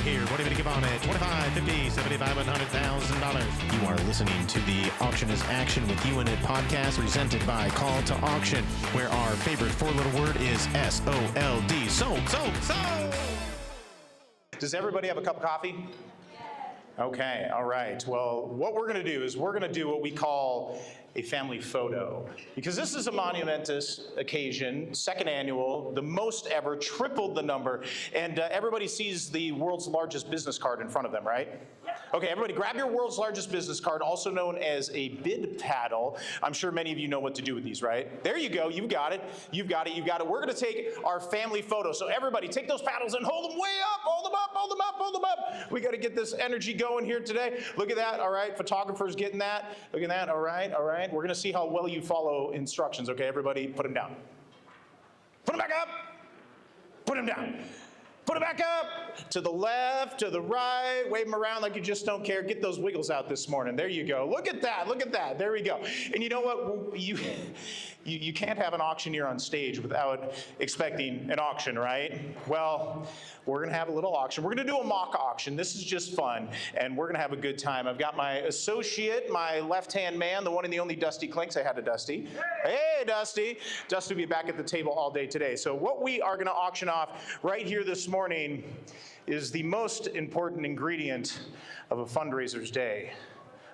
here. What do you give on it? 25, 50, 75, $100,000. You are listening to the Auction is Action with You in It podcast presented by Call to Auction, where our favorite four-letter word is S-O-L-D. Sold. Does everybody have a cup of coffee? Okay, all right. Well, what we're going to do is we're going to do what we call a family photo, because this is a monumentous occasion, second annual, the most ever, tripled the number, and everybody sees the world's largest business card in front of them, right? Okay, everybody grab your world's largest business card, also known as a bid paddle. I'm sure many of you know what to do with these, right? There you go, you've got it. We're gonna take our family photo. So everybody take those paddles and hold them way up, hold them up. We gotta get this energy going here today. Look at that, all right, photographers getting that. Look at that, all right. We're gonna see how well you follow instructions, okay? Everybody put them down. Put them back up, put them down. Put it back up, to the left, to the right, wave them around like you just don't care. Get those wiggles out this morning. There you go. Look at that. There we go. And you know what? You can't have an auctioneer on stage without expecting an auction, right? Well, we're going to have a little auction. We're going to do a mock auction. This is just fun, and we're going to have a good time. I've got my associate, my left-hand man, the one and the only Dusty Klink. Say hi to Dusty. Hey, Dusty. Dusty will be back at the table all day today. So what we are going to auction off right here this morning is the most important ingredient of a fundraiser's day.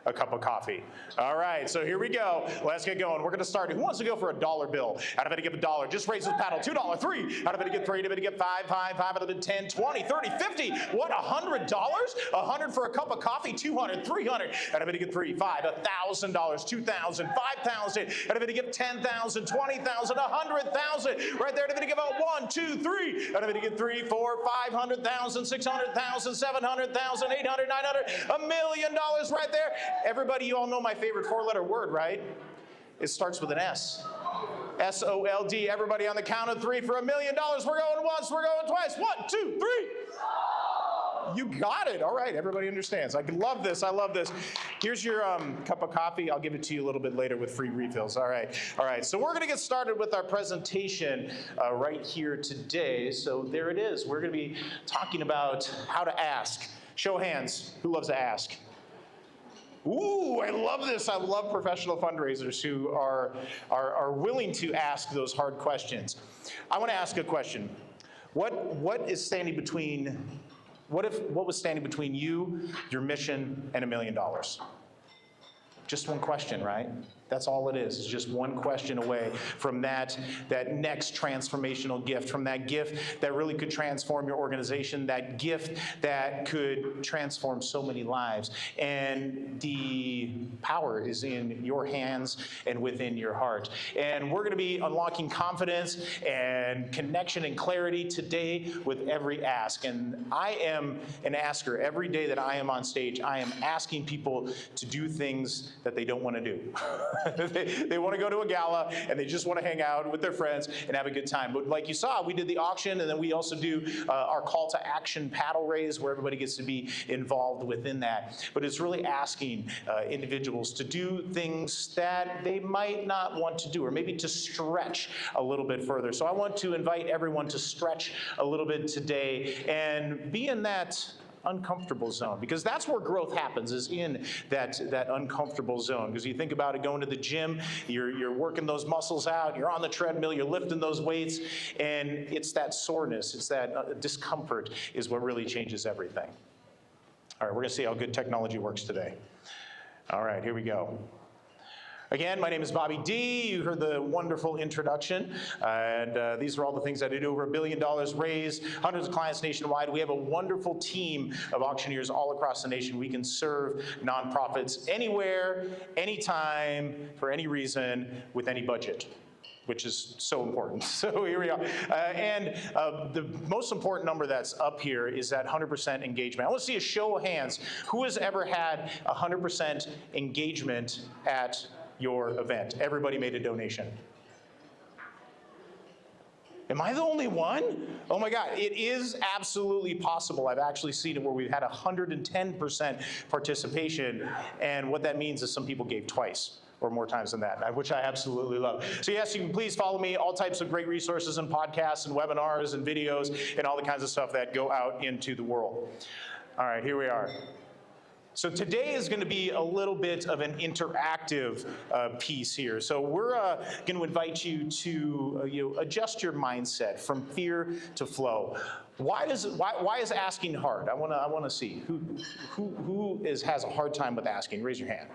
A cup of coffee. All right, so here we go. Let's get going. We're going to start. Who wants to go for a dollar bill? Out of it to give $1. Just raise this paddle. $2, $3. Out of it to get $3. Out of it to get $5. Out of it to $10, $20, $30, $50. What? $100? $100 for a cup of coffee. $200, $300. Out of it to get $3, $5, $1,000, $2,000, $5,000. Out of it to get $10,000, $20,000, $100,000. Right there. Out of it to give out $1, $2, $3. Out of it to get $3, $4, $500,000, $600,000, $700,000, $800,000, $900,000. $1 million right there. Everybody, you all know my favorite four-letter word, right? It starts with an S. S-O-L-D. Everybody on the count of three for $1 million. We're going once, we're going twice. 1, 2, 3. You got it. All right, everybody understands. I love this. Here's your cup of coffee. I'll give it to you a little bit later with free refills. All right. So we're going to get started with our presentation right here today. So there it is. We're going to be talking about how to ask. Show of hands. Who loves to ask? Ooh, I love this. I love professional fundraisers who are willing to ask those hard questions. I want to ask a question. What was standing between you, your mission, and $1 million? Just one question, right? That's all it is. It's just one question away from that next transformational gift, from that gift that really could transform your organization, that gift that could transform so many lives. And the power is in your hands and within your heart. And we're going to be unlocking confidence and connection and clarity today with every ask. And I am an asker. Every day that I am on stage, I am asking people to do things that they don't want to do. They want to go to a gala and they just want to hang out with their friends and have a good time. But like you saw, we did the auction, and then we also do our call to action paddle raise, where everybody gets to be involved within that. But it's really asking individuals to do things that they might not want to do, or maybe to stretch a little bit further. So I want to invite everyone to stretch a little bit today and be in that uncomfortable zone, because that's where growth happens, is in that uncomfortable zone. Because you think about it, going to the gym, you're working those muscles out, you're on the treadmill, you're lifting those weights, and it's that soreness, it's that discomfort is what really changes everything. All right, we're going to see how good technology works today. All right, here we go. Again, my name is Bobby D. You heard the wonderful introduction. And these are all the things that I do. Over $1 billion raised, hundreds of clients nationwide. We have a wonderful team of auctioneers all across the nation. We can serve nonprofits anywhere, anytime, for any reason, with any budget, which is so important. So here we are. And the most important number that's up here is that 100% engagement. I want to see a show of hands. Who has ever had 100% engagement at your event? Everybody made a donation. Am I the only one? Oh my God, it is absolutely possible. I've actually seen it where we've had 110% participation, and what that means is some people gave twice. or more times than that, which I absolutely love. So yes, you can please follow me, all types of great resources and podcasts and webinars and videos and all the kinds of stuff that go out into the world. All right, here we are. So today is going to be a little bit of an interactive piece here. So we're going to invite you to adjust your mindset from fear to flow. Why is asking hard? I want to see who has a hard time with asking. Raise your hand.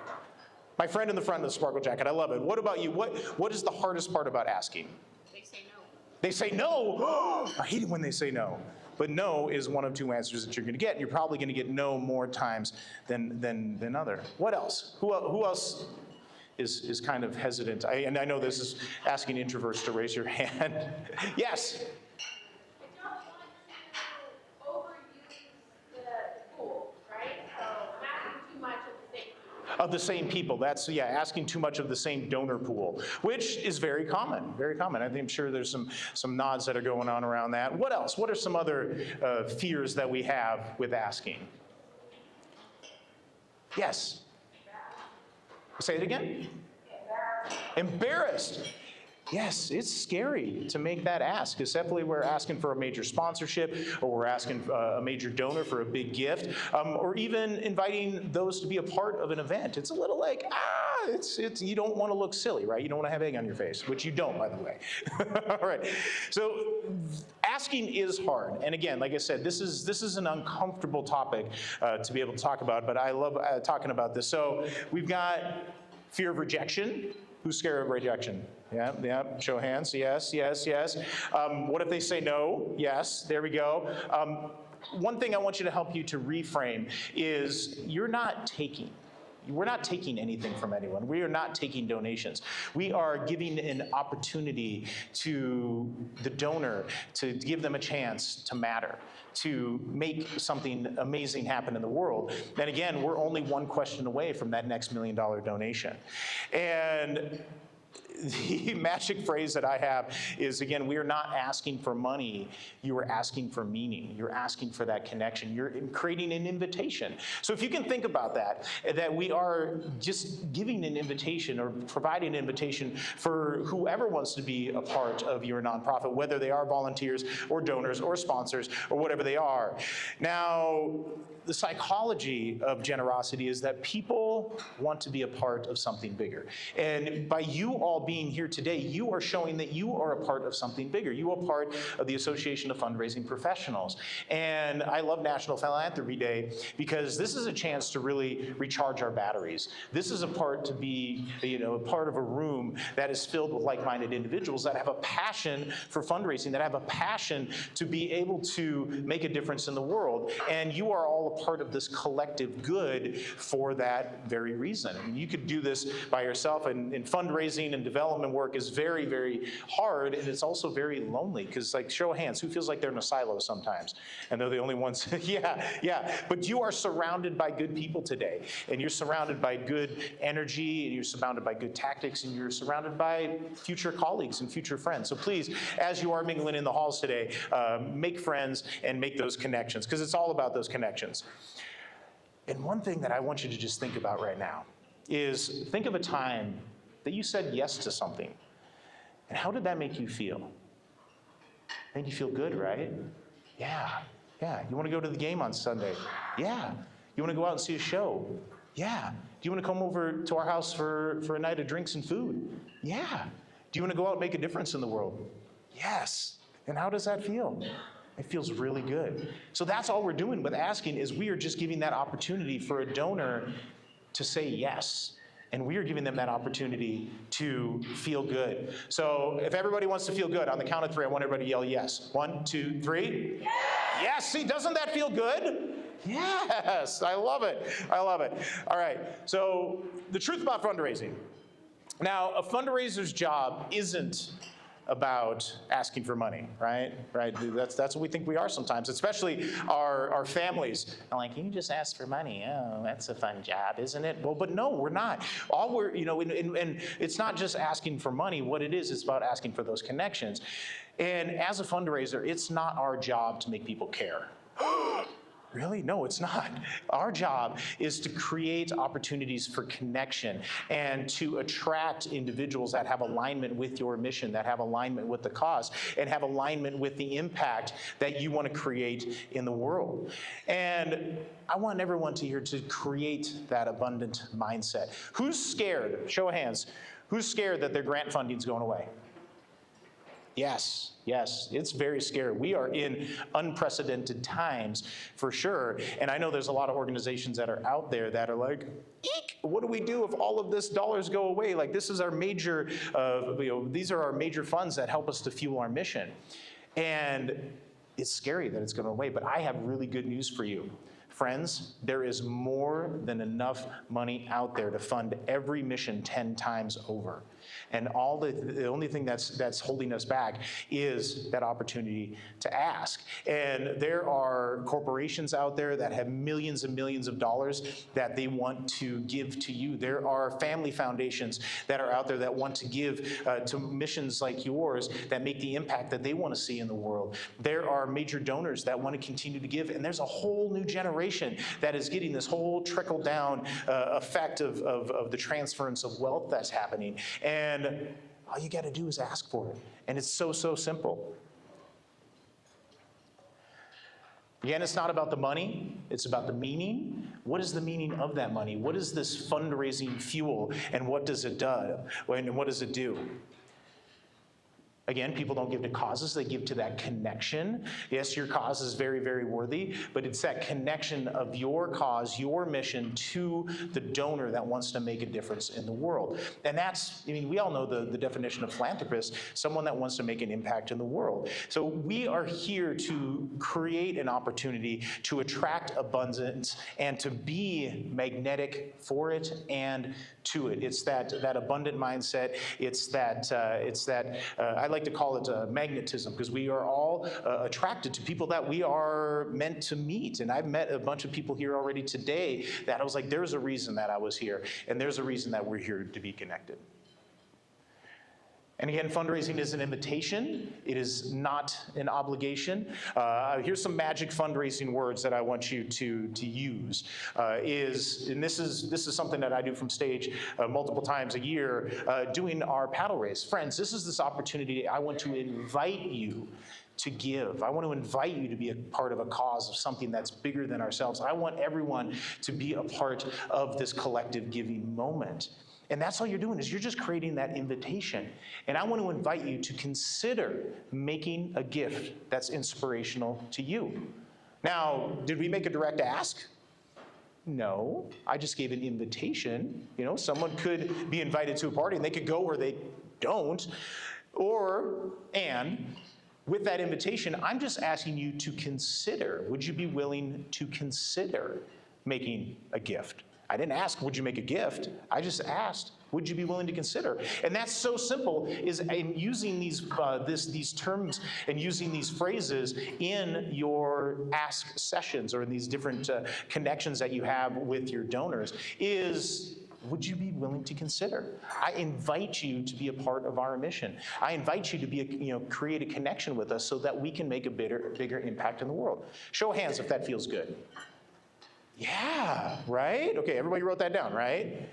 My friend in the front of the sparkle jacket. I love it. What about you? What is the hardest part about asking? They say no. They say no. I hate it when they say no. But no is one of two answers that you're going to get. And you're probably going to get no more times than other. What else? Who else is kind of hesitant? And I know this is asking introverts to raise your hand. Yes? I don't want to overuse the pool, right? So I'm asking too much of the same people. Of the same people. That's, asking too much of the same donor pool, which is very common, very common. I'm sure there's some nods that are going on around that. What else? What are some other fears that we have with asking? Yes? Say it again? Embarrassed. Yes, it's scary to make that ask, especially we're asking for a major sponsorship, or we're asking a major donor for a big gift, or even inviting those to be a part of an event. It's a little like, you don't want to look silly, right? You don't want to have egg on your face, which you don't, by the way. All right, so asking is hard. And again, like I said, this is an uncomfortable topic to be able to talk about, but I love talking about this. So we've got fear of rejection. Who's scared of rejection? Yeah, show hands, yes. What if they say no? Yes, there we go. One thing I want you to help you to reframe is we're not taking anything from anyone. We are not taking donations. We are giving an opportunity to the donor to give them a chance to matter, to make something amazing happen in the world. And again, we're only one question away from that next $1 million donation. And the magic phrase that I have is, again, we are not asking for money. You are asking for meaning. You're asking for that connection. You're creating an invitation. So if you can think about that we are just giving an invitation or providing an invitation for whoever wants to be a part of your nonprofit, whether they are volunteers or donors or sponsors or whatever they are. Now, the psychology of generosity is that people want to be a part of something bigger. And by you all being here today, you are showing that you are a part of something bigger. You are part of the Association of Fundraising Professionals. And I love National Philanthropy Day because this is a chance to really recharge our batteries. This is a part to be, a part of a room that is filled with like-minded individuals that have a passion for fundraising, that have a passion to be able to make a difference in the world. And you are all a part of this collective good for that very reason. I mean, you could do this by yourself, and fundraising and development work is very, very hard, and it's also very lonely, because, like, show of hands, who feels like they're in a silo sometimes? And they're the only ones, yeah. But you are surrounded by good people today, and you're surrounded by good energy, and you're surrounded by good tactics, and you're surrounded by future colleagues and future friends. So please, as you are mingling in the halls today, make friends and make those connections, because it's all about those connections. And one thing that I want you to just think about right now is think of a time that you said yes to something. And how did that make you feel? Made you feel good, right? Yeah. You want to go to the game on Sunday? Yeah. You want to go out and see a show? Yeah. Do you want to come over to our house for a night of drinks and food? Yeah. Do you want to go out and make a difference in the world? Yes. And how does that feel? It feels really good. So that's all we're doing with asking, is we are just giving that opportunity for a donor to say yes. And we are giving them that opportunity to feel good. So if everybody wants to feel good, on the count of 3, I want everybody to yell yes. 1, 2, 3. Yes! Yes, see, doesn't that feel good? Yes, I love it. All right, so the truth about fundraising. Now, a fundraiser's job isn't about asking for money, right? That's what we think we are sometimes, especially our families. I'm like, you just ask for money. Oh, that's a fun job, isn't it? Well, but no, we're not. All we're, and it's not just asking for money. What it is, it's about asking for those connections. And as a fundraiser, it's not our job to make people care. Really? No, it's not. Our job is to create opportunities for connection and to attract individuals that have alignment with your mission, that have alignment with the cause, and have alignment with the impact that you want to create in the world. And I want everyone to here to create that abundant mindset. Who's scared? Show of hands. Who's scared that their grant funding is going away? Yes, it's very scary. We are in unprecedented times for sure. And I know there's a lot of organizations that are out there that are like, eek, what do we do if all of this dollars go away? Like this is our major, these are our major funds that help us to fuel our mission. And it's scary that it's going away, but I have really good news for you. Friends, there is more than enough money out there to fund every mission 10 times over. And the only thing that's holding us back is that opportunity to ask. And there are corporations out there that have millions and millions of dollars that they want to give to you. There are family foundations that are out there that want to give to missions like yours that make the impact that they want to see in the world. There are major donors that want to continue to give. And there's a whole new generation that is getting this whole trickle down effect of the transference of wealth that's happening. And all you got to do is ask for it. And it's so simple. Again, it's not about the money, it's about the meaning. What is the meaning of that money? What is this fundraising fuel, and what does it do? And what does it do? Again, people don't give to causes, they give to that connection. Yes, your cause is very, very worthy, but it's that connection of your cause, your mission to the donor that wants to make a difference in the world. And that's, we all know the definition of philanthropist, someone that wants to make an impact in the world. So we are here to create an opportunity to attract abundance and to be magnetic for it and to it. It's that abundant mindset. It's that I like to call it magnetism, because we are all attracted to people that we are meant to meet. And I've met a bunch of people here already today that I was like, there's a reason that I was here, and there's a reason that we're here to be connected. And again, fundraising is an invitation. It is not an obligation. Here's some magic fundraising words that I want you to use. And this is something that I do from stage multiple times a year, doing our paddle race. Friends, this opportunity. I want to invite you to give. I want to invite you to be a part of a cause of something that's bigger than ourselves. I want everyone to be a part of this collective giving moment. And that's all you're doing, is you're just creating that invitation. And I want to invite you to consider making a gift that's inspirational to you. Now, did we make a direct ask? No, I just gave an invitation. Someone could be invited to a party and they could go or they don't. And with that invitation, I'm just asking you to consider, would you be willing to consider making a gift? I didn't ask, would you make a gift? I just asked, would you be willing to consider? And that's so simple, is in using these terms and using these phrases in your ask sessions or in these different connections that you have with your donors is, would you be willing to consider? I invite you to be a part of our mission. I invite you to create a connection with us so that we can make a bigger impact in the world. Show of hands if that feels good. Yeah, right? Okay, everybody wrote that down, right?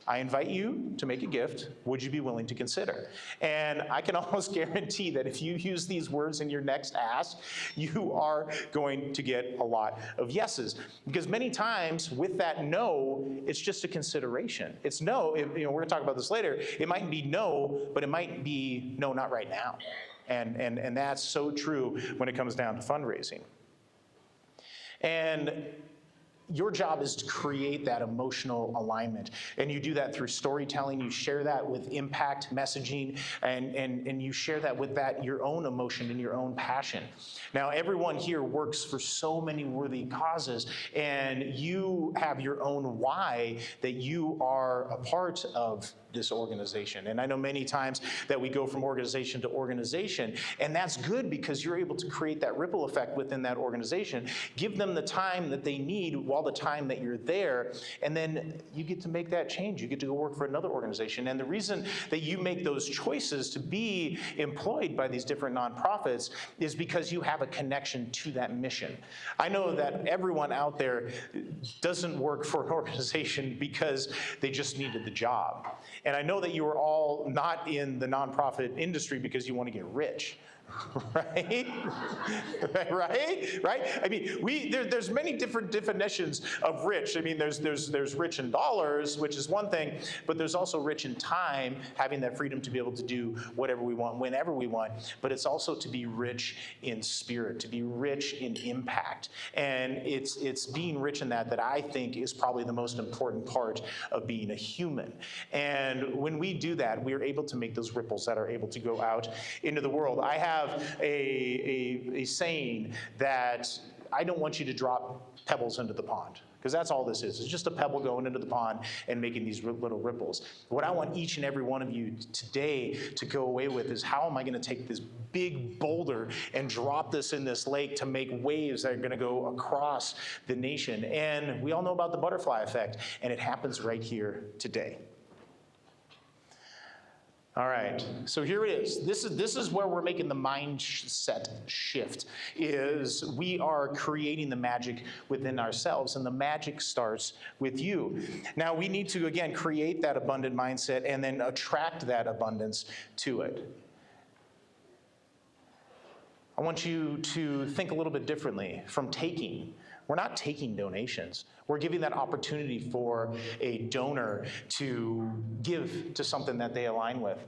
I invite you to make a gift. Would you be willing to consider? And I can almost guarantee that if you use these words in your next ask, you are going to get a lot of yeses. Because many times with that no, it's just a consideration. It's no, we're going to talk about this later. It might be no, but it might be no, not right now. And that's so true when it comes down to fundraising. And your job is to create that emotional alignment. And you do that through storytelling. You share that with impact messaging, and you share that with your own emotion and your own passion. Now, everyone here works for so many worthy causes, and you have your own why that you are a part of this organization. And I know many times that we go from organization to organization, and that's good because you're able to create that ripple effect within that organization. Give them the time that they need while the time that you're there, and then you get to make that change. You get to go work for another organization. And the reason that you make those choices to be employed by these different nonprofits is because you have a connection to that mission. I know that everyone out there doesn't work for an organization because they just needed the job. And I know that you are all not in the nonprofit industry because you want to get rich. Right? Right? I mean, there's many different definitions of rich. I mean, there's rich in dollars, which is one thing, but there's also rich in time, having that freedom to be able to do whatever we want, whenever we want. But it's also to be rich in spirit, to be rich in impact. And it's being rich in that I think is probably the most important part of being a human. And when we do that, we are able to make those ripples that are able to go out into the world. I have a saying that I don't want you to drop pebbles into the pond, because that's all this is. It's just a pebble going into the pond and making these little ripples. What I want each and every one of you today to go away with is, how am I going to take this big boulder and drop this in this lake to make waves that are going to go across the nation? And we all know about the butterfly effect, and it happens right here today. All right, so here it is. This is where we're making the mindset shift, is we are creating the magic within ourselves, and the magic starts with you. Now, we need to, again, create that abundant mindset and then attract that abundance to it. I want you to think a little bit differently from taking. We're not taking donations. We're giving that opportunity for a donor to give to something that they align with.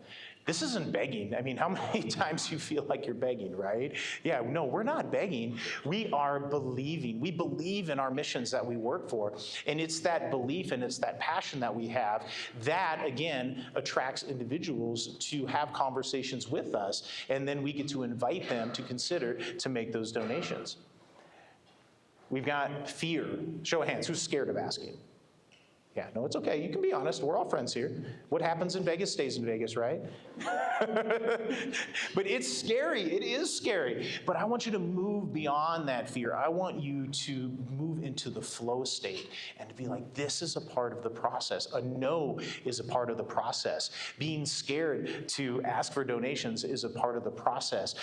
This isn't begging. I mean, how many times you feel like you're begging, right? Yeah, no, we're not begging. We are believing. We believe in our missions that we work for. And it's that belief and it's that passion that we have that, again, attracts individuals to have conversations with us. And then we get to invite them to consider to make those donations. We've got fear. Show of hands, who's scared of asking? Yeah, no, it's okay. You can be honest. We're all friends here. What happens in Vegas stays in Vegas, right? But it's scary. It is scary. But I want you to move beyond that fear. I want you to move into the flow state and to be like, this is a part of the process. A no is a part of the process. Being scared to ask for donations is a part of the process.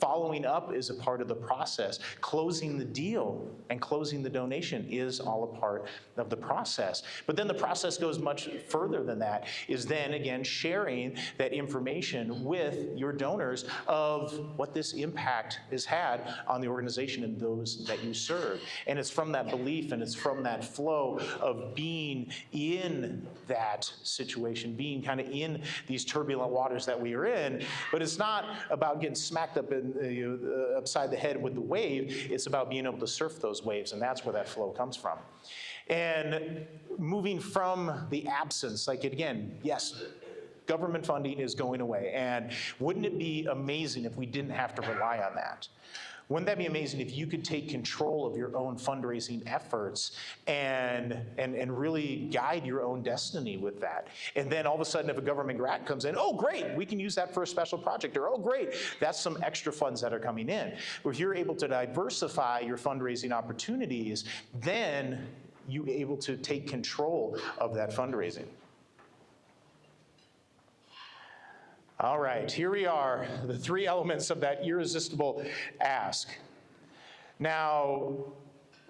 Following up is a part of the process. Closing the deal and closing the donation is all a part of the process. But then the process goes much further than that, is then, again, sharing that information with your donors of what this impact has had on the organization and those that you serve. And it's from that belief and it's from that flow of being in that situation, being kind of in these turbulent waters that we are in. But it's not about getting smacked up upside the head with the wave. It's about being able to surf those waves, and that's where that flow comes from. And moving from the absence, like again, yes, government funding is going away. And wouldn't it be amazing if we didn't have to rely on that? Wouldn't that be amazing if you could take control of your own fundraising efforts and really guide your own destiny with that? And then all of a sudden, if a government grant comes in, oh, great, we can use that for a special project. Or, oh, great, that's some extra funds that are coming in. If you're able to diversify your fundraising opportunities, then you're able to take control of that fundraising. All right, here we are, the three elements of that irresistible ask. Now,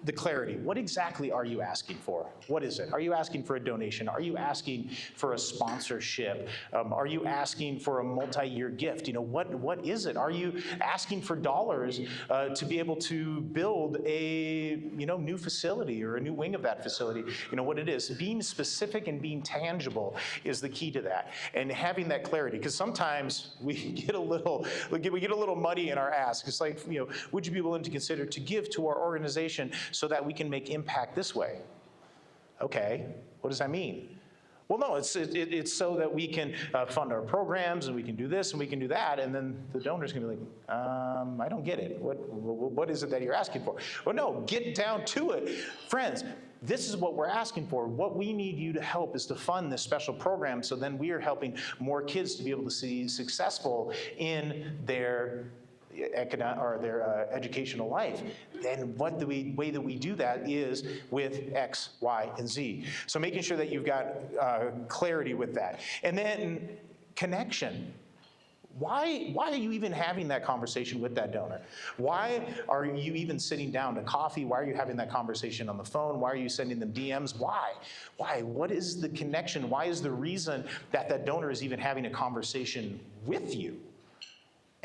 the clarity. What exactly are you asking for? What is it? Are you asking for a donation? Are you asking for a sponsorship? Are you asking for a multi-year gift? What is it? Are you asking for dollars to be able to build a new facility or a new wing of that facility? What it is. Being specific and being tangible is the key to that, and having that clarity. Because sometimes we get a little muddy in our ask. It's like, would you be willing to consider to give to our organization so that we can make impact this way? Okay, what does that mean? Well, no, it's so that we can fund our programs, and we can do this and we can do that, and then the donor's gonna be like, I don't get it. What is it that you're asking for? Well, no, get down to it. Friends, this is what we're asking for. What we need you to help is to fund this special program, so then we are helping more kids to be able to be successful in their educational life. Then way that we do that is with X, Y, and Z. So making sure that you've got clarity with that. And then connection. Why are you even having that conversation with that donor? Why are you even sitting down to coffee? Why are you having that conversation on the phone? Why are you sending them DMs? Why? What is the connection? Why is the reason that that donor is even having a conversation with you?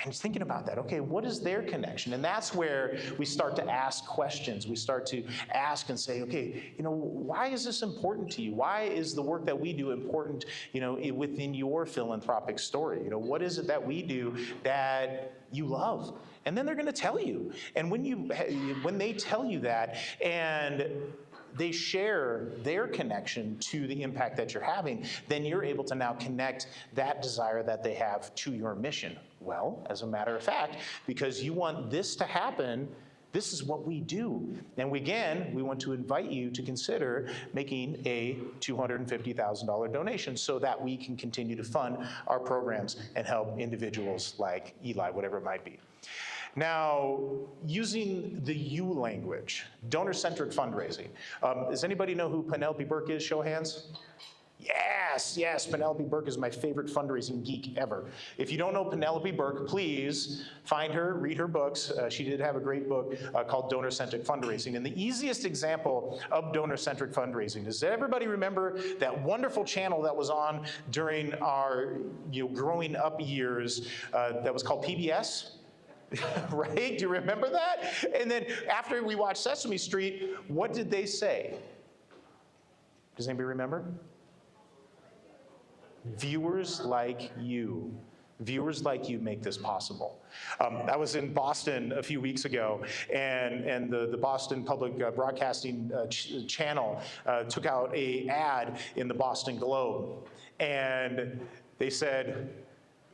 And thinking about that, okay, what is their connection? And that's where we start to ask questions. We start to ask and say, okay, why is this important to you? Why is the work that we do important, within your philanthropic story? What is it that we do that you love? And then they're gonna tell you. And when they tell you that, and they share their connection to the impact that you're having, then you're able to now connect that desire that they have to your mission. Well, as a matter of fact, because you want this to happen, this is what we do. And we want to invite you to consider making a $250,000 donation so that we can continue to fund our programs and help individuals like Eli, whatever it might be. Now, using the you language, donor-centric fundraising. Does anybody know who Penelope Burke is? Show of hands. Yes, Penelope Burke is my favorite fundraising geek ever. If you don't know Penelope Burke, please find her, read her books. She did have a great book called Donor-Centric Fundraising. And the easiest example of donor-centric fundraising, does everybody remember that wonderful channel that was on during our growing up years that was called PBS? Right? Do you remember that? And then after we watched Sesame Street, what did they say? Does anybody remember? Viewers like you. Viewers like you make this possible. I was in Boston a few weeks ago, and the Boston Public Broadcasting Channel took out an ad in the Boston Globe. And they said,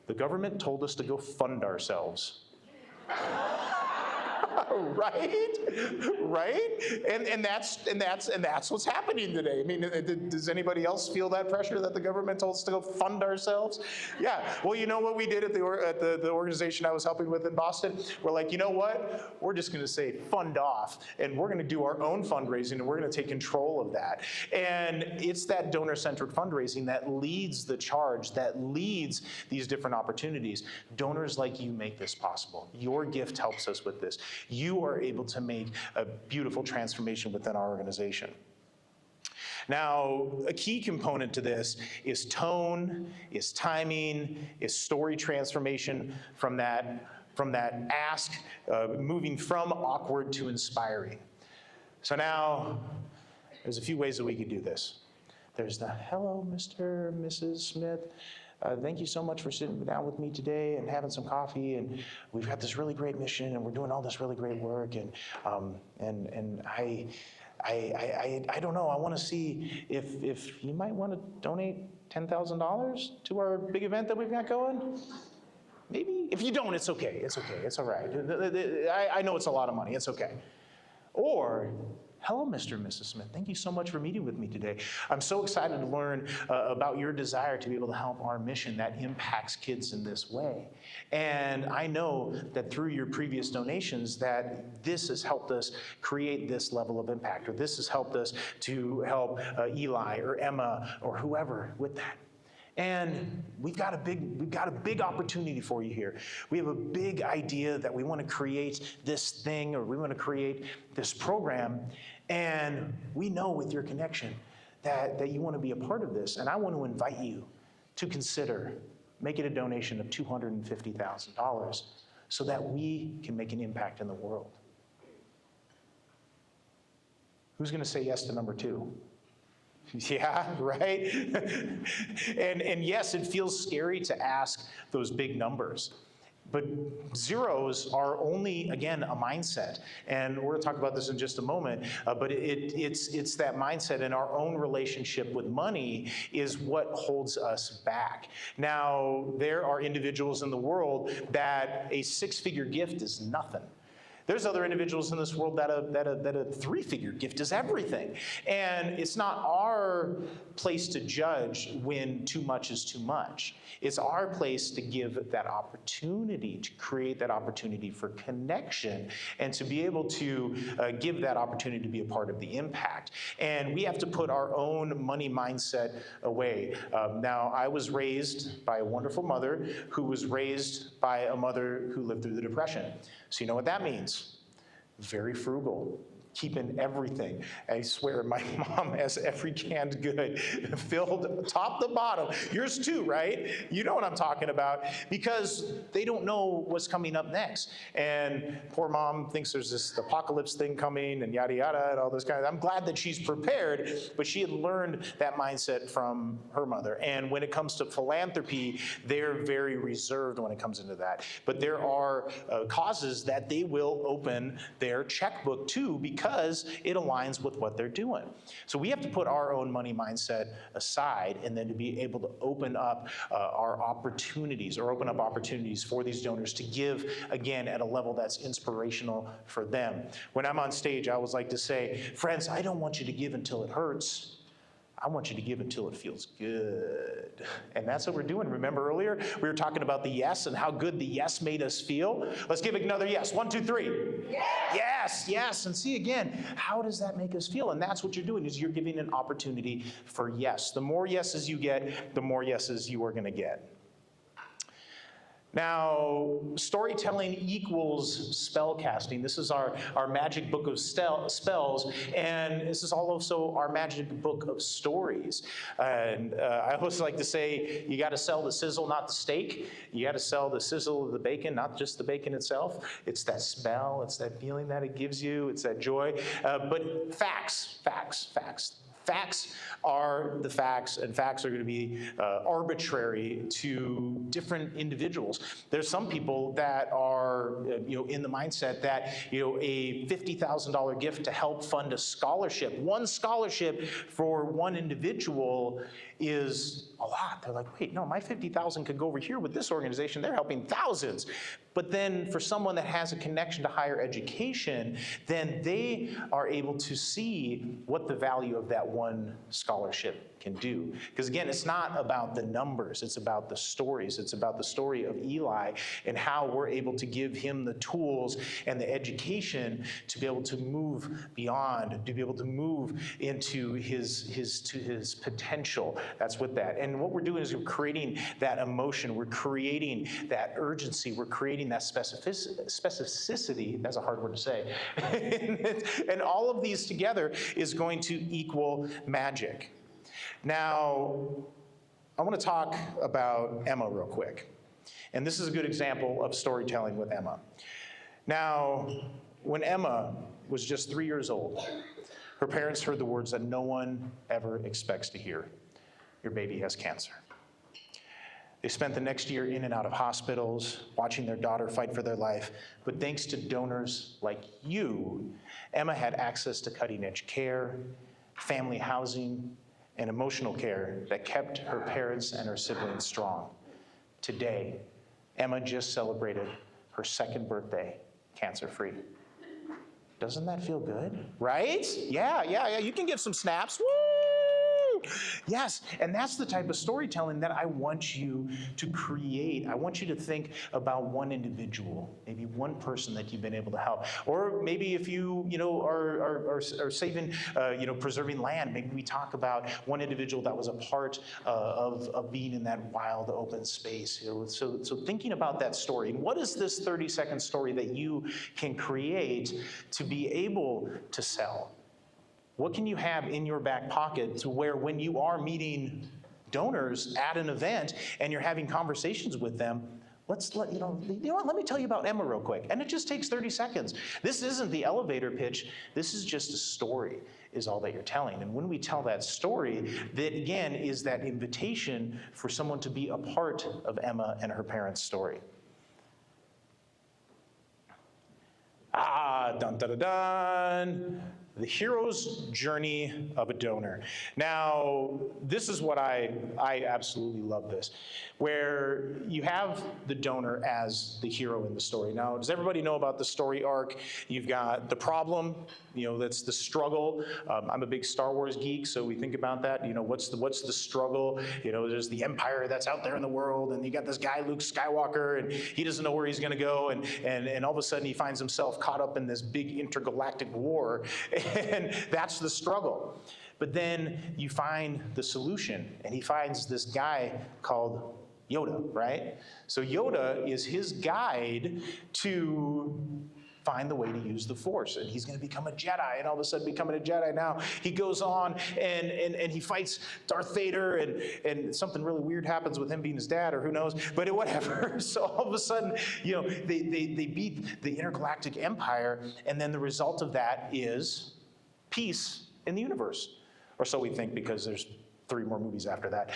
the government told us to go fund ourselves. Right? And that's what's happening today. I mean, does anybody else feel that pressure that the government told us to go fund ourselves? Yeah. Well, you know what we did at the organization I was helping with in Boston? We're like, you know what? We're just going to say fund off, and we're going to do our own fundraising, and we're going to take control of that. And it's that donor-centric fundraising that leads the charge, that leads these different opportunities. Donors like you make this possible. Your gift helps us with this. You are able to make a beautiful transformation within our organization. Now, a key component to this is tone, is timing, is story transformation from that ask, moving from awkward to inspiring. So now, there's a few ways that we could do this. There's the, hello, Mr. and Mrs. Smith. Thank you so much for sitting down with me today and having some coffee, and we've got this really great mission, and we're doing all this really great work, and I don't know, I want to see if you might want to donate $10,000 to our big event that we've got going. Maybe? If you don't, it's okay, it's all right. I know it's a lot of money, it's okay. Or, hello, Mr. and Mrs. Smith. Thank you so much for meeting with me today. I'm so excited to learn about your desire to be able to help our mission that impacts kids in this way. And I know that through your previous donations that this has helped us create this level of impact, or this has helped us to help Eli or Emma or whoever with that. And we've got a big opportunity for you here. We have a big idea that we want to create this thing, or we want to create this program. And we know with your connection that you want to be a part of this. And I want to invite you to consider making a donation of $250,000 so that we can make an impact in the world. Who's going to say yes to number 2? Yeah, right? and yes, it feels scary to ask those big numbers. But zeros are only, again, a mindset. And we're going to talk about this in just a moment, but it's that mindset, and our own relationship with money is what holds us back. Now, there are individuals in the world that a six-figure gift is nothing. There's other individuals in this world that a three-figure gift is everything. And it's not our place to judge when too much is too much. It's our place to give that opportunity, to create that opportunity for connection, and to be able to give that opportunity to be a part of the impact. And we have to put our own money mindset away. Now, I was raised by a wonderful mother who was raised by a mother who lived through the Depression. So you know what that means. Very frugal, keeping everything. I swear, my mom has every canned good filled top to bottom. Yours too, right? You know what I'm talking about, because they don't know what's coming up next. And poor mom thinks there's this apocalypse thing coming and yada yada and all this kind of. I'm glad that she's prepared, but she had learned that mindset from her mother. And when it comes to philanthropy, they're very reserved when it comes into that. But there are causes that they will open their checkbook to, because it aligns with what they're doing. So we have to put our own money mindset aside, and then to be able to open up our opportunities, or open up opportunities for these donors to give, again, at a level that's inspirational for them. When I'm on stage, I always like to say, friends, I don't want you to give until it hurts. I want you to give until it feels good. And that's what we're doing. Remember earlier, we were talking about the yes and how good the yes made us feel? Let's give another yes. 1, 2, 3. Yes. Yes, yes. And see again, how does that make us feel? And that's what you're doing, is you're giving an opportunity for yes. The more yeses you get, the more yeses you are going to get. Now, storytelling equals spell casting. This is our magic book of spells, and this is also our magic book of stories. And I always like to say, you got to sell the sizzle, not the steak. You got to sell the sizzle of the bacon, not just the bacon itself. It's that smell, it's that feeling that it gives you, it's that joy. But facts. Facts are the facts, and facts are going to be arbitrary to different individuals. There's some people that are, in the mindset that, a $50,000 gift to help fund a scholarship, one scholarship for one individual is a lot. They're like, wait, no, my 50,000 could go over here with this organization. They're helping thousands. But then for someone that has a connection to higher education, then they are able to see what the value of that one scholarship can do. Because again, it's not about the numbers, it's about the stories. It's about the story of Eli and how we're able to give him the tools and the education to be able to move beyond, to be able to move into his potential. That's with that. And what we're doing is we're creating that emotion, we're creating that urgency, we're creating that specificity, that's a hard word to say. And all of these together is going to equal magic. Now, I want to talk about Emma real quick. And this is a good example of storytelling with Emma. Now, when Emma was just 3 years old, her parents heard the words that no one ever expects to hear. Your baby has cancer. They spent the next year in and out of hospitals, watching their daughter fight for their life. But thanks to donors like you, Emma had access to cutting-edge care, family housing, and emotional care that kept her parents and her siblings strong. Today, Emma just celebrated her second birthday, cancer-free. Doesn't that feel good? Right? Yeah. You can give some snaps. Woo! Yes, and that's the type of storytelling that I want you to create. I want you to think about one individual, maybe one person that you've been able to help. Or maybe if you are saving, preserving land, maybe we talk about one individual that was a part of being in that wild open space. So thinking about that story, and what is this 30-second story that you can create to be able to sell? What can you have in your back pocket to where when you are meeting donors at an event and you're having conversations with them, let me tell you about Emma real quick. And it just takes 30 seconds. This isn't the elevator pitch. This is just a story, is all that you're telling. And when we tell that story, that again is that invitation for someone to be a part of Emma and her parents' story. Dun, dun, dun, dun. The hero's journey of a donor. Now, this is what I absolutely love this, where you have the donor as the hero in the story. Now, does everybody know about the story arc? You've got the problem, that's the struggle. I'm a big Star Wars geek, so we think about that. What's the struggle? There's the empire that's out there in the world, and you got this guy, Luke Skywalker, and he doesn't know where he's gonna go, and all of a sudden he finds himself caught up in this big intergalactic war. And that's the struggle. But then you find the solution, and he finds this guy called Yoda, right? So Yoda is his guide to find the way to use the Force, and he's going to become a Jedi, and all of a sudden becoming a Jedi now, he goes on and he fights Darth Vader, and something really weird happens with him being his dad, or who knows, but whatever. So all of a sudden, they beat the intergalactic empire, and then the result of that is peace in the universe. Or so we think, because there's 3 more movies after that.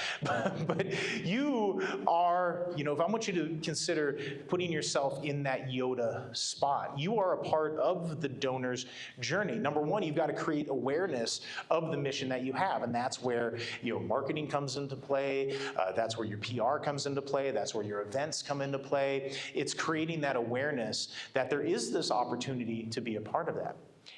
But you are, if I want you to consider putting yourself in that Yoda spot, you are a part of the donor's journey. Number one, you've got to create awareness of the mission that you have, and that's where marketing comes into play, that's where your PR comes into play, that's where your events come into play. It's creating that awareness that there is this opportunity to be a part of that.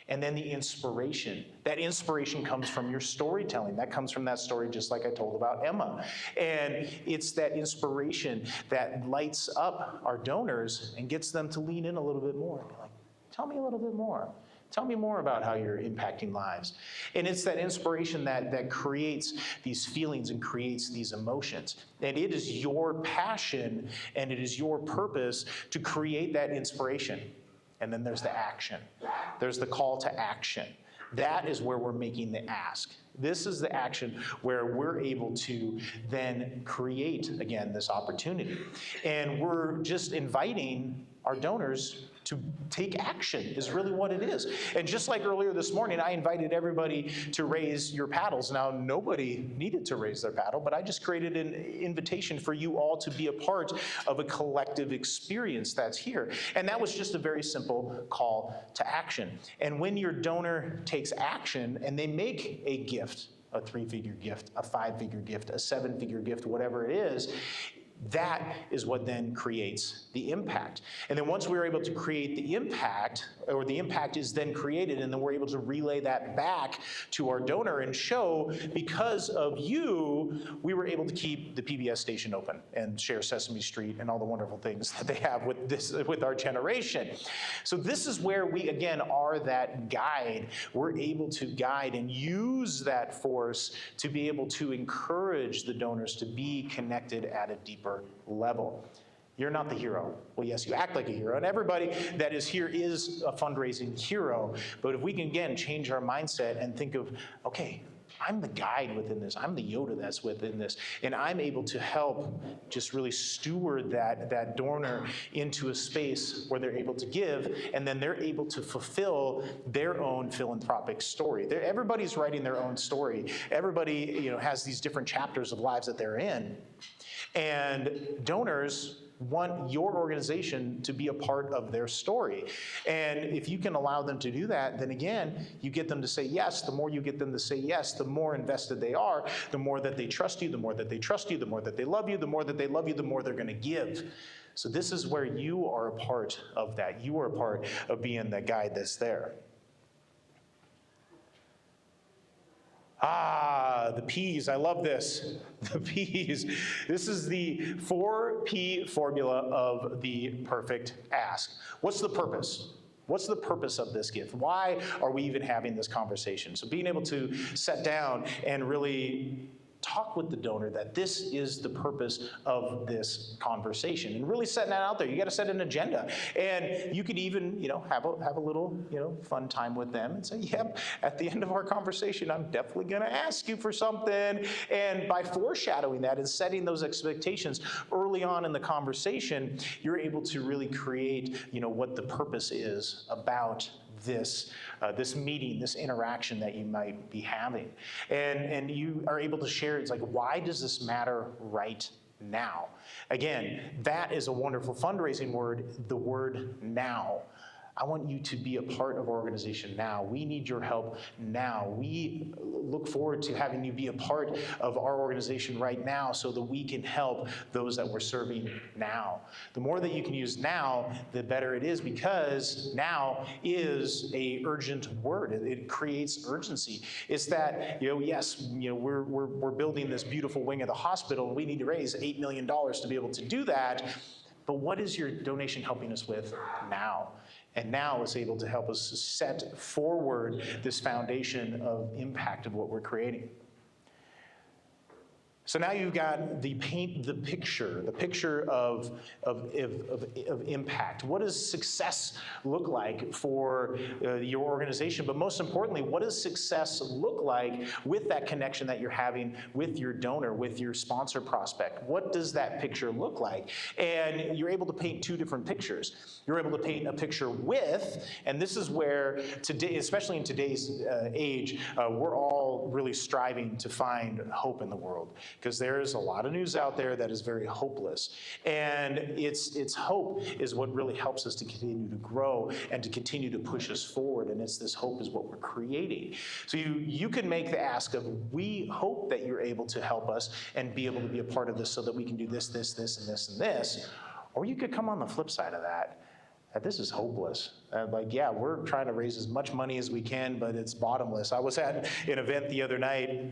And then the inspiration. That inspiration comes from your storytelling. That comes from that story, just like I told about Emma. And it's that inspiration that lights up our donors and gets them to lean in a little bit more and be like, tell me a little bit more. Tell me more about how you're impacting lives. And it's that inspiration that creates these feelings and creates these emotions. And it is your passion and it is your purpose to create that inspiration. And then there's the action. There's the call to action. That is where we're making the ask. This is the action where we're able to then create, again, this opportunity. And we're just inviting our donors to take action is really what it is. And just like earlier this morning, I invited everybody to raise your paddles. Now, nobody needed to raise their paddle, but I just created an invitation for you all to be a part of a collective experience that's here. And that was just a very simple call to action. And when your donor takes action and they make a gift, a 3-figure gift, a 5-figure gift, a 7-figure gift, whatever it is, that is what then creates the impact. And then once we're able to create the impact, or the impact is then created, and then we're able to relay that back to our donor and show, because of you, we were able to keep the PBS station open and share Sesame Street and all the wonderful things that they have with our generation. So this is where we, again, are that guide. We're able to guide and use that force to be able to encourage the donors to be connected at a deeper level. You're not the hero. Well, yes, you act like a hero, and everybody that is here is a fundraising hero, but if we can, again, change our mindset and think of, okay, I'm the guide within this, I'm the Yoda that's within this, and I'm able to help just really steward that donor into a space where they're able to give, and then they're able to fulfill their own philanthropic story. Everybody's writing their own story. Everybody, has these different chapters of lives that they're in. And donors want your organization to be a part of their story. And if you can allow them to do that, then again, you get them to say yes. The more you get them to say yes, the more invested they are, the more that they trust you, the more that they trust you, the more that they love you, the more that they love you, the more they're going to give. So this is where you are a part of that. You are a part of being the guide that's there. The P's, I love this. The P's. This is the 4P formula of the perfect ask. What's the purpose? What's the purpose of this gift? Why are we even having this conversation? So being able to sit down and really talk with the donor that this is the purpose of this conversation, and really setting that out there. You got to set an agenda, and you could even, have a little, fun time with them and say, yep, at the end of our conversation, I'm definitely going to ask you for something. And by foreshadowing that and setting those expectations early on in the conversation, you're able to really create, what the purpose is about this meeting, this interaction that you might be having. And you are able to share, it's like, why does this matter right now? Again, that is a wonderful fundraising word, the word now. I want you to be a part of our organization now. We need your help now. We look forward to having you be a part of our organization right now so that we can help those that we're serving now. The more that you can use now, the better it is, because now is a urgent word. It creates urgency. It's that, yes, we're building this beautiful wing of the hospital, and we need to raise $8 million to be able to do that. But what is your donation helping us with now? And now it's able to help us set forward this foundation of impact of what we're creating. So now you've got the picture of impact. What does success look like for your organization? But most importantly, what does success look like with that connection that you're having with your donor, with your sponsor prospect? What does that picture look like? And you're able to paint two different pictures. You're able to paint a picture with, and this is where today, especially in today's age, we're all really striving to find hope in the world, because there's a lot of news out there that is very hopeless. And it's hope is what really helps us to continue to grow and to continue to push us forward. And it's this hope is what we're creating. So you can make the ask of, we hope that you're able to help us and be able to be a part of this so that we can do this, this, this, and this, and this. Or you could come on the flip side of that this is hopeless. Yeah, we're trying to raise as much money as we can, but it's bottomless. I was at an event the other night,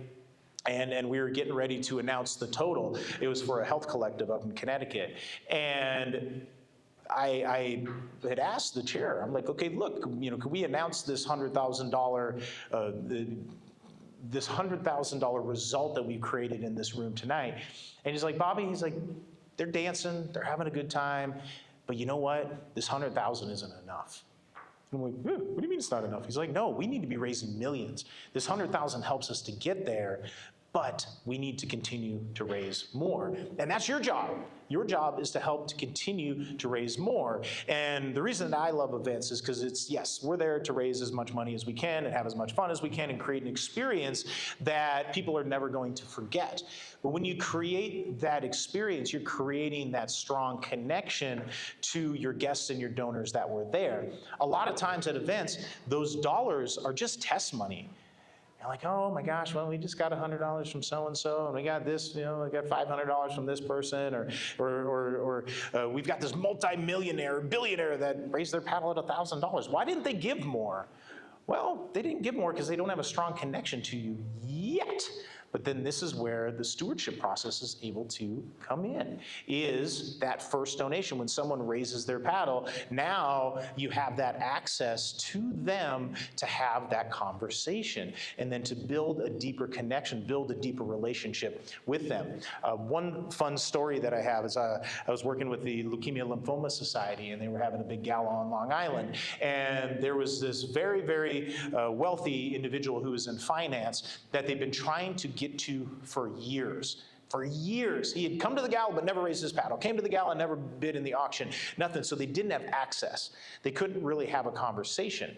and we were getting ready to announce the total. It was for a health collective up in Connecticut. And I had asked the chair, I'm like, okay, look, can we announce this $100,000 result that we've created in this room tonight? And he's like, Bobby, they're dancing, they're having a good time, but you know what? This 100,000 isn't enough. And I'm like, what do you mean it's not enough? He's like, no, we need to be raising millions. This 100,000 helps us to get there, but we need to continue to raise more. And that's your job. Your job is to help to continue to raise more. And the reason that I love events is because yes, we're there to raise as much money as we can and have as much fun as we can and create an experience that people are never going to forget. But when you create that experience, you're creating that strong connection to your guests and your donors that were there. A lot of times at events, those dollars are just test money. You're like, oh my gosh, well, we just got $100 from so-and-so, and we got this, we got $500 from this person, or we've got this multi-millionaire, billionaire that raised their paddle at $1,000. Why didn't they give more? Well, they didn't give more because they don't have a strong connection to you yet. But then this is where the stewardship process is able to come in, is that first donation. When someone raises their paddle, now you have that access to them to have that conversation and then to build a deeper connection, build a deeper relationship with them. One fun story that I have is I was working with the Leukemia Lymphoma Society, and they were having a big gala on Long Island. And there was this very, very wealthy individual who was in finance that they've been trying to get to for years. For years. He had come to the gala but never raised his paddle. Came to the gala and never bid in the auction. Nothing. So they didn't have access. They couldn't really have a conversation.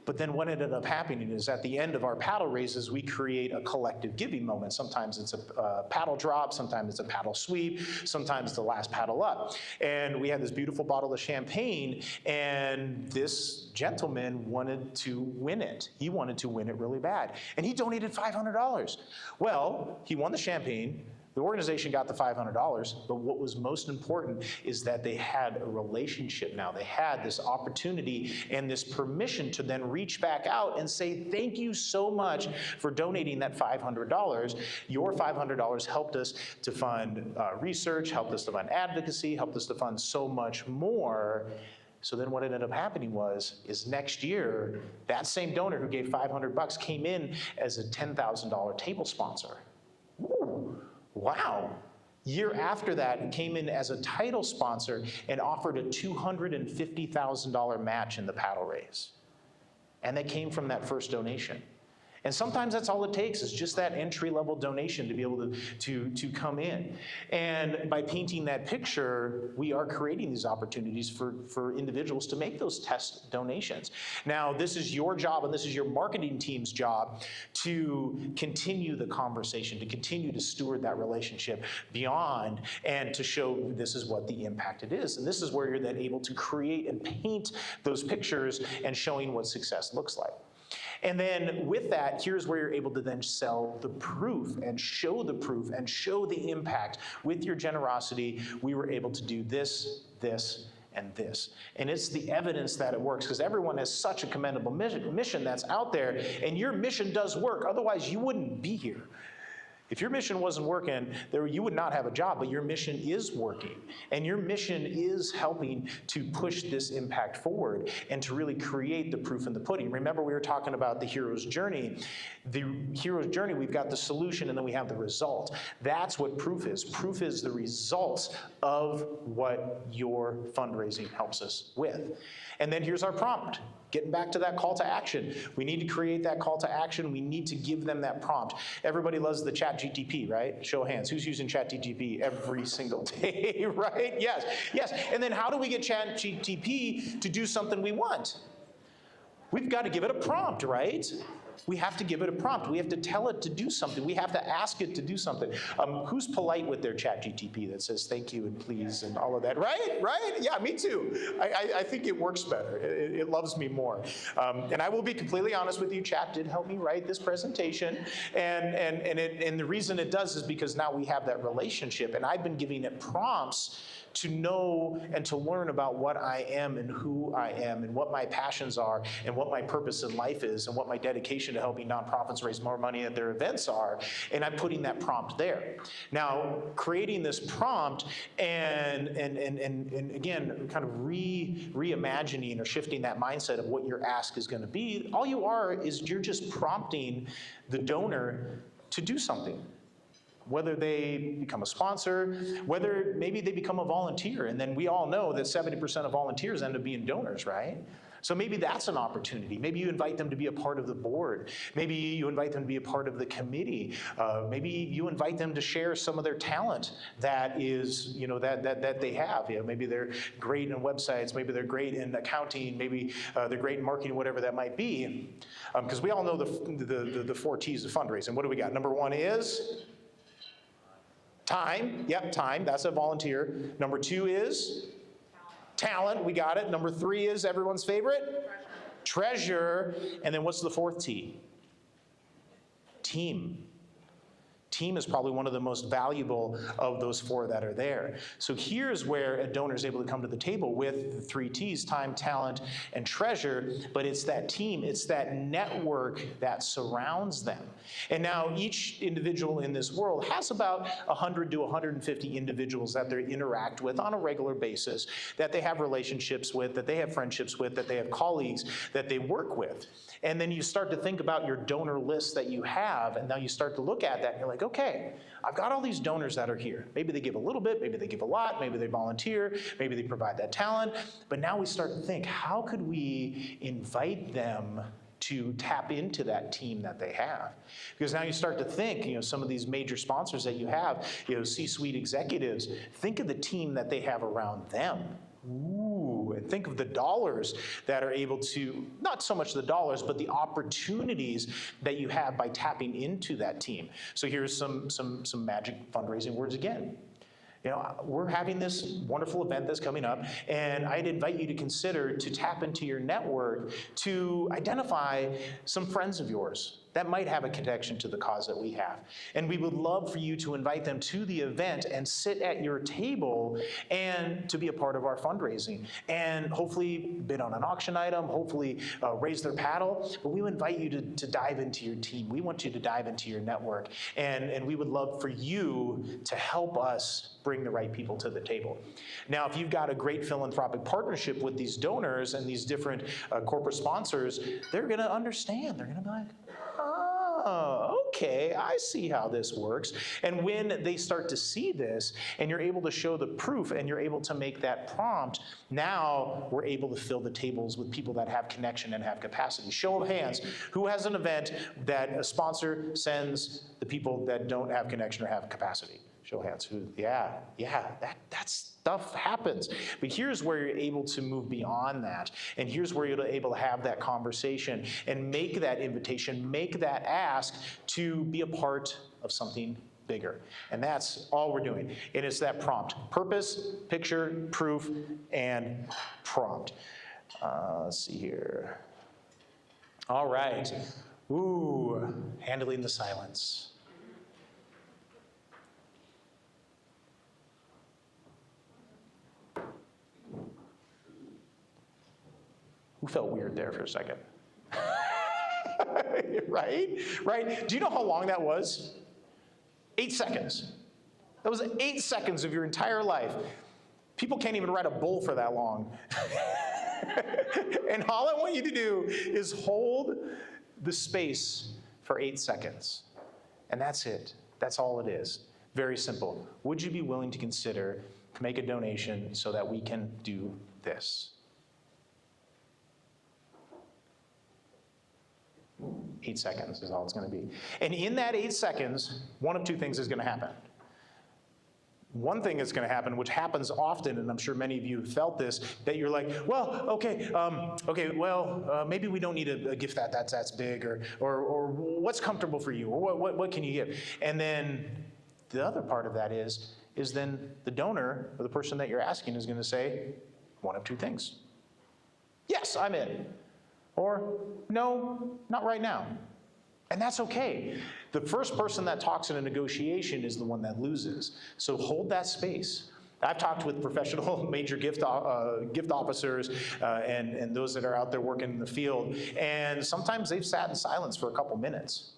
But then what ended up happening is at the end of our paddle raises, we create a collective giving moment. Sometimes it's a paddle drop, sometimes it's a paddle sweep, sometimes it's the last paddle up. And we had this beautiful bottle of champagne, and this gentleman wanted to win it. He wanted to win it really bad. And he donated $500. Well, he won the champagne. The organization got the $500, but what was most important is that they had a relationship now. They had this opportunity and this permission to then reach back out and say, thank you so much for donating that $500. Your $500 helped us to fund research, helped us to fund advocacy, helped us to fund so much more. So then what ended up happening is next year, that same donor who gave $500 came in as a $10,000 table sponsor. Ooh. Wow. Year after that, it came in as a title sponsor and offered a $250,000 match in the paddle race. And that came from that first donation. And sometimes that's all it takes, is just that entry-level donation to be able to come in. And by painting that picture, we are creating these opportunities for individuals to make those test donations. Now, this is your job and this is your marketing team's job to continue the conversation, to continue to steward that relationship beyond, and to show this is what the impact it is. And this is where you're then able to create and paint those pictures and showing what success looks like. And then with that, here's where you're able to then sell the proof and show the impact. With your generosity, we were able to do this, this, and this. And it's the evidence that it works, because everyone has such a commendable mission that's out there, and your mission does work, otherwise you wouldn't be here. If your mission wasn't working, you would not have a job, but your mission is working. And your mission is helping to push this impact forward and to really create the proof in the pudding. Remember, we were talking about the hero's journey. The hero's journey, we've got the solution and then we have the result. That's what proof is. Proof is the results of what your fundraising helps us with. And then here's our prompt. Getting back to that call to action. We need to create that call to action. We need to give them that prompt. Everybody loves the ChatGTP, right? Show of hands. Who's using ChatGTP every single day, right? Yes, yes. And then how do we get ChatGTP to do something we want? We've got to give it a prompt, right? We have to give it a prompt. We have to tell it to do something. We have to ask it to do something. Who's polite with their ChatGTP that says thank you and please and all of that? Right? Right? Yeah, me too. I think it works better. It loves me more. And I will be completely honest with you, Chat did help me write this presentation. And the reason it does is because now we have that relationship, and I've been giving it prompts to know and to learn about what I am and who I am and what my passions are and what my purpose in life is and what my dedication to helping nonprofits raise more money at their events are, and I'm putting that prompt there. Now, creating this prompt and again, kind of reimagining or shifting that mindset of what your ask is gonna be, all you are is you're just prompting the donor to do something. Whether they become a sponsor, whether maybe they become a volunteer, and then we all know that 70% of volunteers end up being donors, right? So maybe that's an opportunity. Maybe you invite them to be a part of the board. Maybe you invite them to be a part of the committee. Maybe you invite them to share some of their talent that is, that they have. Maybe they're great in websites. Maybe they're great in accounting. Maybe they're great in marketing, whatever that might be. Because we all know the 4 T's of fundraising. What do we got? Number 1 is time. Yep, time. That's a volunteer. Number 2 is talent. We got it. Number 3 is everyone's favorite? Treasure. And then what's the 4th T? Team. Team is probably one of the most valuable of those 4 that are there. So here's where a donor is able to come to the table with the 3 T's, time, talent, and treasure, but it's that team, it's that network that surrounds them. And now each individual in this world has about 100 to 150 individuals that they interact with on a regular basis, that they have relationships with, that they have friendships with, that they have colleagues that they work with. And then you start to think about your donor list that you have, and now you start to look at that and you're like, okay, I've got all these donors that are here. Maybe they give a little bit, maybe they give a lot, maybe they volunteer, maybe they provide that talent. But now we start to think, how could we invite them to tap into that team that they have? Because now you start to think, some of these major sponsors that you have, C-suite executives, think of the team that they have around them. Ooh, and think of the dollars that are able to, not so much the dollars, but the opportunities that you have by tapping into that team. So here's some magic fundraising words again. We're having this wonderful event that's coming up, and I'd invite you to consider to tap into your network to identify some friends of yours that might have a connection to the cause that we have. And we would love for you to invite them to the event and sit at your table and to be a part of our fundraising. And hopefully bid on an auction item, hopefully raise their paddle. But we invite you to dive into your team. We want you to dive into your network. And we would love for you to help us bring the right people to the table. Now, if you've got a great philanthropic partnership with these donors and these different corporate sponsors, they're gonna understand. They're gonna be like, oh, okay, I see how this works. And when they start to see this, and you're able to show the proof, and you're able to make that prompt, now we're able to fill the tables with people that have connection and have capacity. Show of hands, who has an event that a sponsor sends the people that don't have connection or have capacity? Show of hands. Who? Yeah, that stuff happens. But here's where you're able to move beyond that. And here's where you're able to have that conversation and make that invitation, make that ask to be a part of something bigger. And that's all we're doing. And it's that prompt. Purpose, picture, proof, and prompt. Let's see here. All right. Ooh, handling the silence. Who felt weird there for a second? Right? Do you know how long that was? 8 seconds. That was 8 seconds of your entire life. People can't even ride a bull for that long. And all I want you to do is hold the space for 8 seconds. And that's it. That's all it is. Very simple. Would you be willing to consider to make a donation so that we can do this? 8 seconds is all it's going to be. And in that 8 seconds, one of two things is going to happen. One thing that's going to happen, which happens often, and I'm sure many of you have felt this, that you're like, well, maybe we don't need a gift that's big, or what's comfortable for you, or what can you give? And then the other part of that is then the donor, or the person that you're asking, is going to say one of two things. Yes, I'm in. Or, no, not right now. And that's okay. The first person that talks in a negotiation is the one that loses. So hold that space. I've talked with professional major gift officers and those that are out there working in the field, and sometimes they've sat in silence for a couple minutes.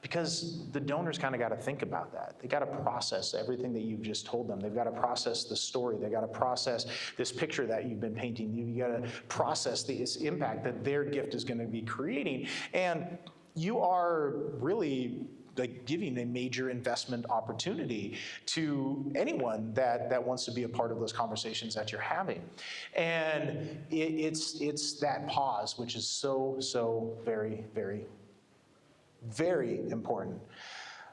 Because the donors kind of got to think about that. They got to process everything that you've just told them. They've got to process the story. They've got to process this picture that you've been painting. You've got to process this impact that their gift is going to be creating. And you are really like giving a major investment opportunity to anyone that wants to be a part of those conversations that you're having. And it's that pause, which is so very, very, very important.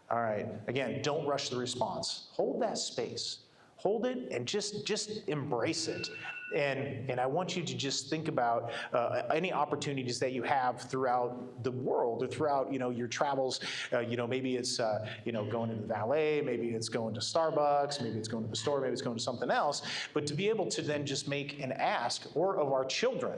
All right, again, don't rush the response. Hold that space. Hold it and just embrace it. And I want you to just think about any opportunities that you have throughout the world or throughout your travels. Maybe it's going to the valet, maybe it's going to Starbucks, maybe it's going to the store, maybe it's going to something else. But to be able to then just make an ask, or of our children.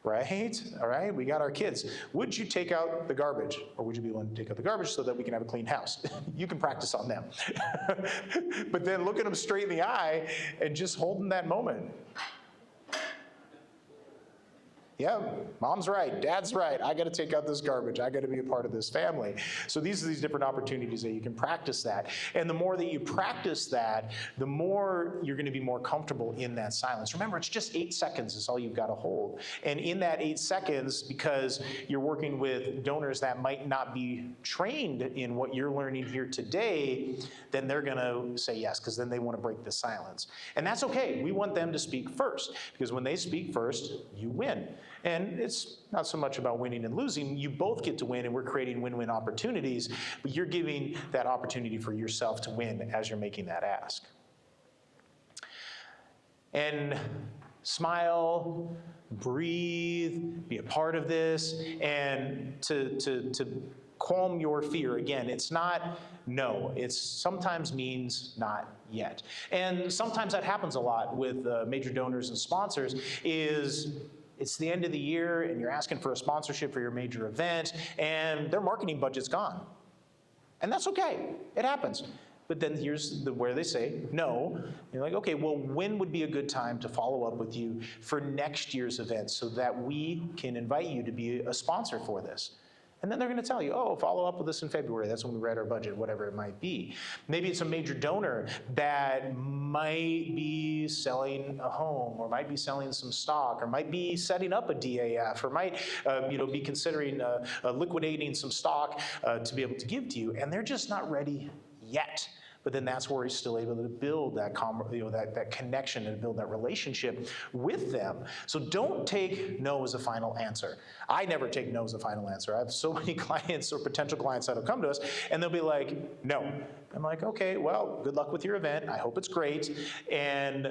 Right? All right, we got our kids. Would you take out the garbage? Or would you be willing to take out the garbage so that we can have a clean house? You can practice on them. But then look at them straight in the eye and just hold them that moment. Yeah, mom's right, dad's right. I got to take out this garbage. I got to be a part of this family. So these are these different opportunities that you can practice that. And the more that you practice that, the more you're going to be more comfortable in that silence. Remember, it's just 8 seconds is all you've got to hold. And in that 8 seconds, because you're working with donors that might not be trained in what you're learning here today, then they're going to say yes, because then they want to break the silence. And that's okay. We want them to speak first, because when they speak first, you win. And it's not so much about winning and losing. You both get to win, and we're creating win-win opportunities, but you're giving that opportunity for yourself to win as you're making that ask. And smile, breathe, be a part of this, and to calm your fear. Again, it's not no. It sometimes means not yet. And sometimes that happens a lot with major donors and sponsors is it's the end of the year and you're asking for a sponsorship for your major event and their marketing budget's gone. And that's okay, it happens. But then here's where they say no. You're like, okay, well, when would be a good time to follow up with you for next year's event so that we can invite you to be a sponsor for this? And then they're going to tell you, oh, follow up with us in February. That's when we write our budget, whatever it might be. Maybe it's a major donor that might be selling a home, or might be selling some stock, or might be setting up a DAF, or might be considering liquidating some stock to be able to give to you, and they're just not ready yet. But then that's where he's still able to build that that connection and build that relationship with them. So don't take no as a final answer. I never take no as a final answer. I have so many clients or potential clients that will come to us, and they'll be like, no. I'm like, okay, well, good luck with your event. I hope it's great. And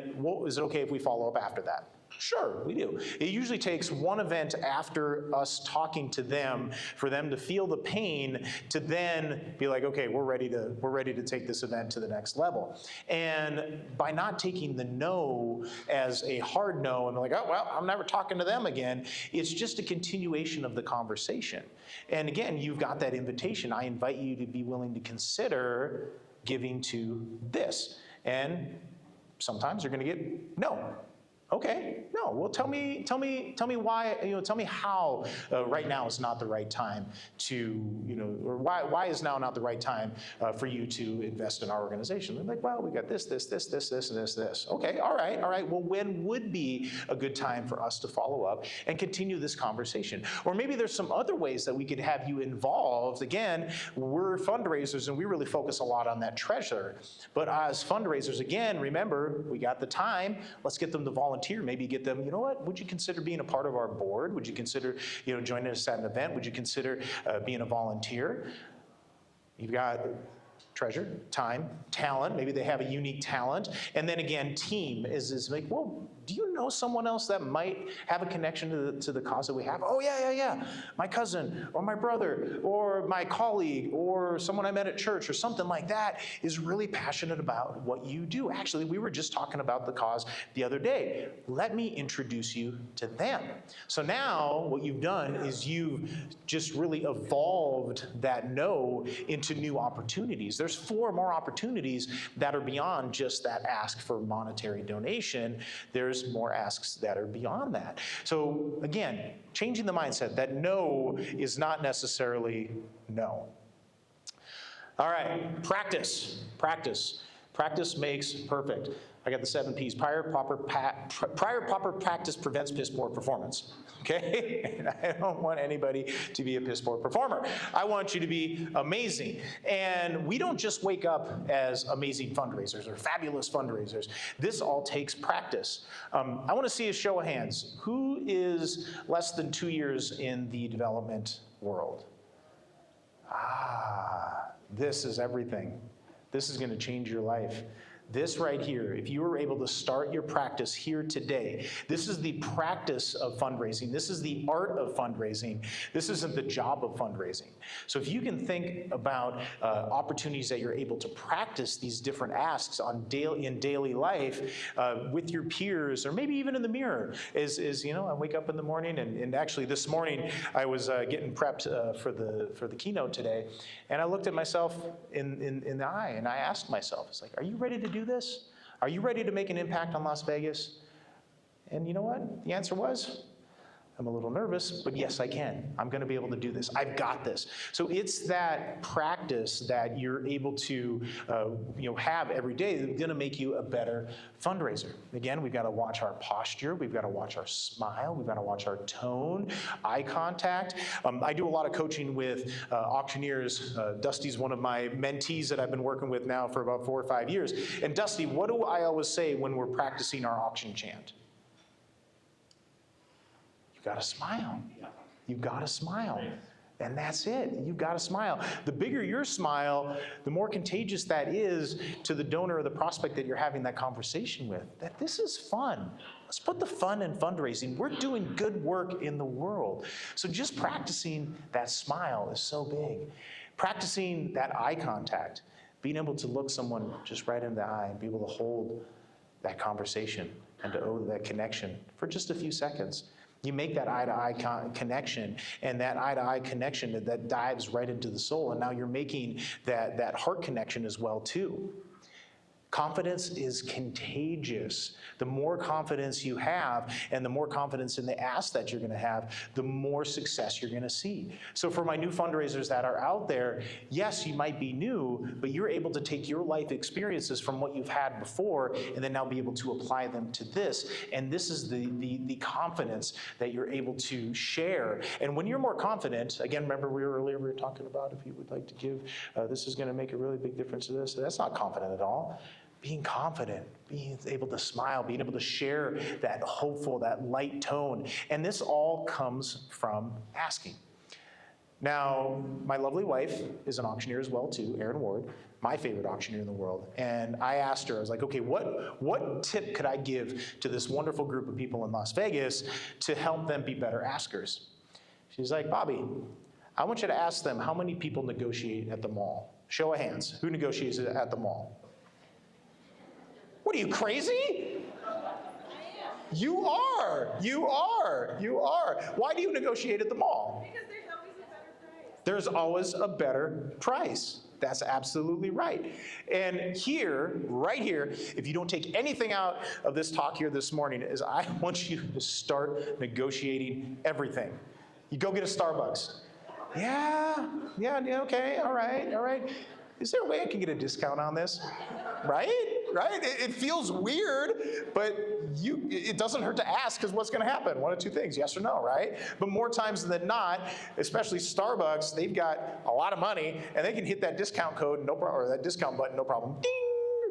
is it okay if we follow up after that? Sure, we do. It usually takes one event after us talking to them for them to feel the pain to then be like, okay, we're ready to take this event to the next level. And by not taking the no as a hard no and like, oh, well, I'm never talking to them again, it's just a continuation of the conversation. And again, you've got that invitation. I invite you to be willing to consider giving to this. And sometimes you're going to get no. Okay, no, well, tell me why, tell me how right now is not the right time to, or why is now not the right time for you to invest in our organization? They're like, well, we got this, and this. Okay, all right, well, when would be a good time for us to follow up and continue this conversation? Or maybe there's some other ways that we could have you involved. Again, we're fundraisers and we really focus a lot on that treasure. But as fundraisers, again, remember, we got the time, let's get them to volunteer. Maybe get them, you know what, would you consider being a part of our board? Would you consider, joining us at an event? Would you consider being a volunteer? You've got treasure, time, talent. Maybe they have a unique talent. And then again, team is like, well, do you know someone else that might have a connection to the cause that we have? Oh, yeah. My cousin or my brother or my colleague or someone I met at church or something like that is really passionate about what you do. Actually, we were just talking about the cause the other day. Let me introduce you to them. So now what you've done is you've just really evolved that no into new opportunities. There's 4 more opportunities that are beyond just that ask for monetary donation. There's more asks that are beyond that. So again, changing the mindset that no is not necessarily no. All right, practice. Practice makes perfect. I got the 7 P's. Prior proper practice prevents piss poor performance. Okay? And I don't want anybody to be a piss poor performer. I want you to be amazing. And we don't just wake up as amazing fundraisers or fabulous fundraisers. This all takes practice. I want to see a show of hands. Who is less than 2 years in the development world? This is everything. This is going to change your life. This right here, if you were able to start your practice here today, this is the practice of fundraising. This is the art of fundraising. This isn't the job of fundraising. So if you can think about opportunities that you're able to practice these different asks in daily life with your peers, or maybe even in the mirror, I wake up in the morning, and actually this morning I was getting prepped for the keynote today, and I looked at myself in the eye, and I asked myself, it's like, are you ready to do this? Are you ready to make an impact on Las Vegas? And you know what? The answer was, I'm a little nervous, but yes, I can. I'm going to be able to do this. I've got this. So it's that practice that you're able to have every day that's going to make you a better fundraiser. Again, we've got to watch our posture. We've got to watch our smile. We've got to watch our tone, eye contact. I do a lot of coaching with auctioneers. Dusty's one of my mentees that I've been working with now for about 4 or 5 years. And Dusty, what do I always say when we're practicing our auction chant? You've got to smile. You've got to smile. And that's it. You've got to smile. The bigger your smile, the more contagious that is to the donor or the prospect that you're having that conversation with. That this is fun. Let's put the fun in fundraising. We're doing good work in the world. So just practicing that smile is so big. Practicing that eye contact, being able to look someone just right in the eye and be able to hold that conversation and to owe that connection for just a few seconds. You make that eye-to-eye connection, and that eye-to-eye connection that dives right into the soul, and now you're making that heart connection as well, too. Confidence is contagious. The more confidence you have and the more confidence in the ask that you're going to have, the more success you're going to see. So for my new fundraisers that are out there, yes, you might be new, but you're able to take your life experiences from what you've had before and then now be able to apply them to this. And this is the confidence that you're able to share. And when you're more confident, again, remember we were talking about if you would like to give, this is going to make a really big difference to this. That's not confident at all. Being confident, being able to smile, being able to share that hopeful, that light tone. And this all comes from asking. Now, my lovely wife is an auctioneer as well too, Erin Ward, my favorite auctioneer in the world. And I asked her, I was like, okay, what tip could I give to this wonderful group of people in Las Vegas to help them be better askers? She's like, Bobby, I want you to ask them how many people negotiate at the mall. Show of hands, who negotiates at the mall? What are you, crazy? You are. Why do you negotiate at the mall? Because there's always a better price. There's always a better price. That's absolutely right. And here, right here, if you don't take anything out of this talk here this morning, is I want you to start negotiating everything. You go get a Starbucks. Yeah, okay, all right. Is there a way I can get a discount on this? Right? It feels weird, but it doesn't hurt to ask, because what's going to happen? One of two things, yes or no, right? But more times than not, especially Starbucks, they've got a lot of money, and they can hit that discount code, or that discount button, no problem. Ding!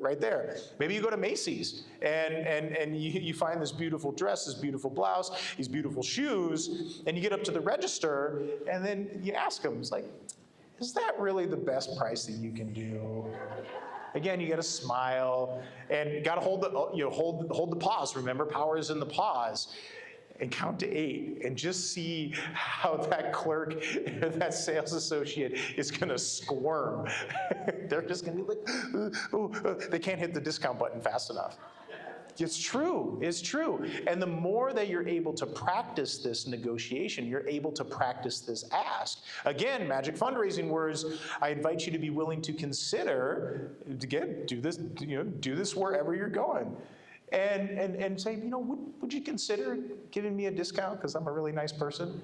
Right there. Maybe you go to Macy's and you find this beautiful dress, this beautiful blouse, these beautiful shoes, and you get up to the register, and then you ask them, it's like, is that really the best price that you can do? Again, you got to smile and got to hold the pause. Remember, power is in the pause. And count to 8 and just see how that clerk or that sales associate is going to squirm. They're just going to be like, they can't hit the discount button fast enough. It's true. And the more that you're able to practice this negotiation, you're able to practice this ask. Again, magic fundraising words, I invite you to be willing to consider, do this wherever you're going. And say, would you consider giving me a discount because I'm a really nice person?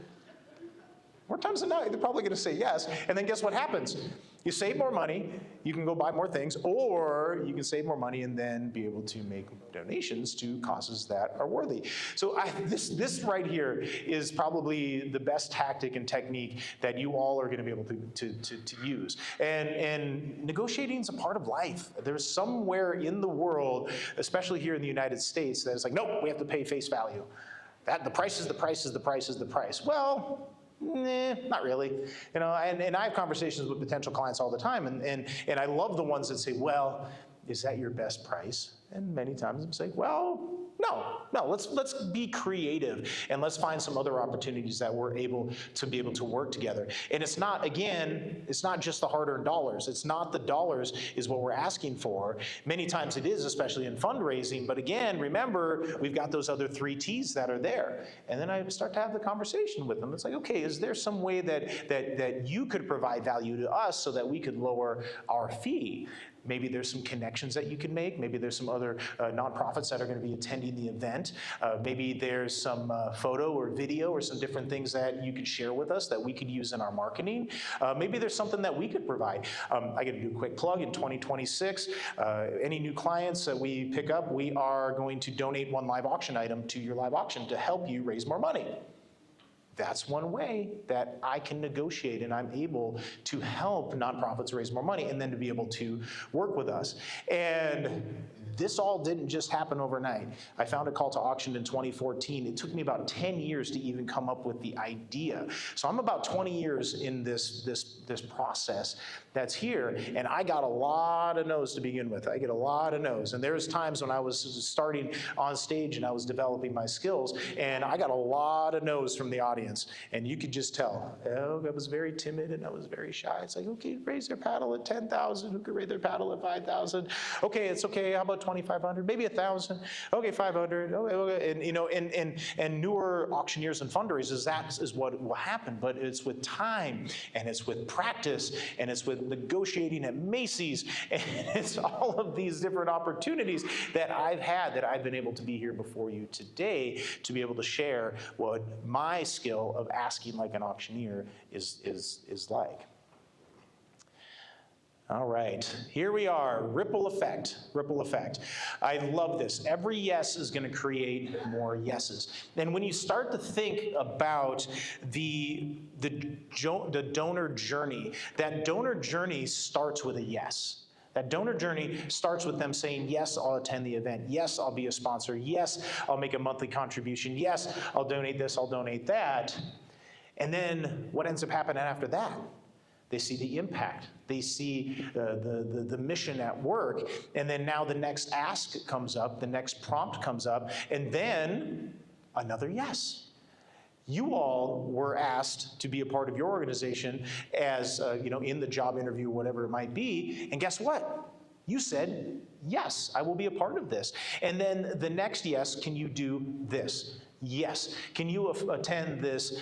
More times than not, they're probably going to say yes. And then guess what happens? You save more money, you can go buy more things, or you can save more money and then be able to make donations to causes that are worthy. So this right here is probably the best tactic and technique that you all are going to be able to use. And negotiating is a part of life. There's somewhere in the world, especially here in the United States, that is like, nope, we have to pay face value. The price is the price. Well, not really. And I have conversations with potential clients all the time, and I love the ones that say, well, is that your best price? And many times I'm saying, well, no, let's be creative and let's find some other opportunities that we're able to work together. And it's not just the hard-earned dollars. It's not the dollars is what we're asking for. Many times it is, especially in fundraising. But again, remember, we've got those other 3 T's that are there. And then I start to have the conversation with them. It's like, okay, is there some way that you could provide value to us so that we could lower our fee? Maybe there's some connections that you can make. Maybe there's some other nonprofits that are going to be attending the event. Maybe there's some photo or video or some different things that you could share with us that we could use in our marketing. Maybe there's something that we could provide. I got to do a quick plug. In 2026, any new clients that we pick up, we are going to donate 1 live auction item to your live auction to help you raise more money. That's one way that I can negotiate and I'm able to help nonprofits raise more money and then to be able to work with us. And this all didn't just happen overnight. I found a call to auction in 2014. It took me about 10 years to even come up with the idea. So I'm about 20 years in this process that's here, and I got a lot of no's to begin with. I get a lot of no's, and there's times when I was starting on stage and I was developing my skills, and I got a lot of no's from the audience. audience, and you could just tell, oh, I was very timid and I was very shy. It's like, okay, raise their paddle at 10,000. Who could raise their paddle at 5,000? Okay, it's okay. How about 2,500? Maybe 1,000. Okay, 500. Okay. And newer auctioneers and fundraisers, that is what will happen. But it's with time, and it's with practice, and it's with negotiating at Macy's, and it's all of these different opportunities that I've been able to be here before you today to be able to share what my skill of asking like an auctioneer is like. All right, here we are, ripple effect, ripple effect. I love this. Every yes is going to create more yeses. And when you start to think about the donor journey, that donor journey starts with a yes. That donor journey starts with them saying, yes, I'll attend the event. Yes, I'll be a sponsor. Yes, I'll make a monthly contribution. Yes, I'll donate this, I'll donate that. And then what ends up happening after that? They see the impact. They see the mission at work. And then now the next ask comes up, the next prompt comes up, and then another yes. You all were asked to be a part of your organization as, in the job interview, whatever it might be. And guess what? You said, yes, I will be a part of this. And then the next yes, can you do this? Yes. Can you attend this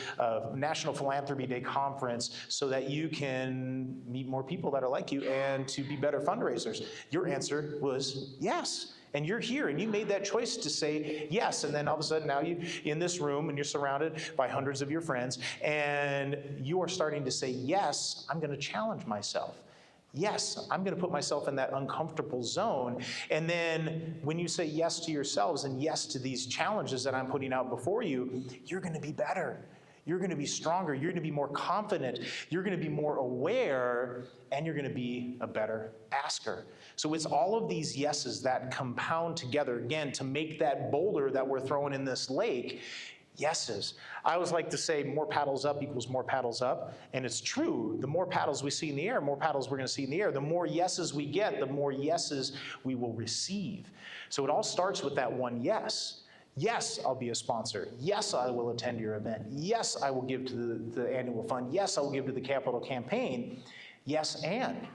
National Philanthropy Day conference so that you can meet more people that are like you and to be better fundraisers? Your answer was yes. And you're here, and you made that choice to say yes. And then all of a sudden, now you're in this room, and you're surrounded by hundreds of your friends, and you are starting to say, yes, I'm going to challenge myself. Yes, I'm going to put myself in that uncomfortable zone. And then when you say yes to yourselves and yes to these challenges that I'm putting out before you, you're going to be better. You're going to be stronger. You're going to be more confident. You're going to be more aware, and you're going to be a better asker. So it's all of these yeses that compound together, again, to make that boulder that we're throwing in this lake yeses. I always like to say more paddles up equals more paddles up, and it's true. The more paddles we see in the air, more paddles we're going to see in the air. The more yeses we get, the more yeses we will receive. So it all starts with that one yes. Yes, I'll be a sponsor. Yes, I will attend your event. Yes, I will give to the annual fund. Yes, I will give to the capital campaign. Yes, and.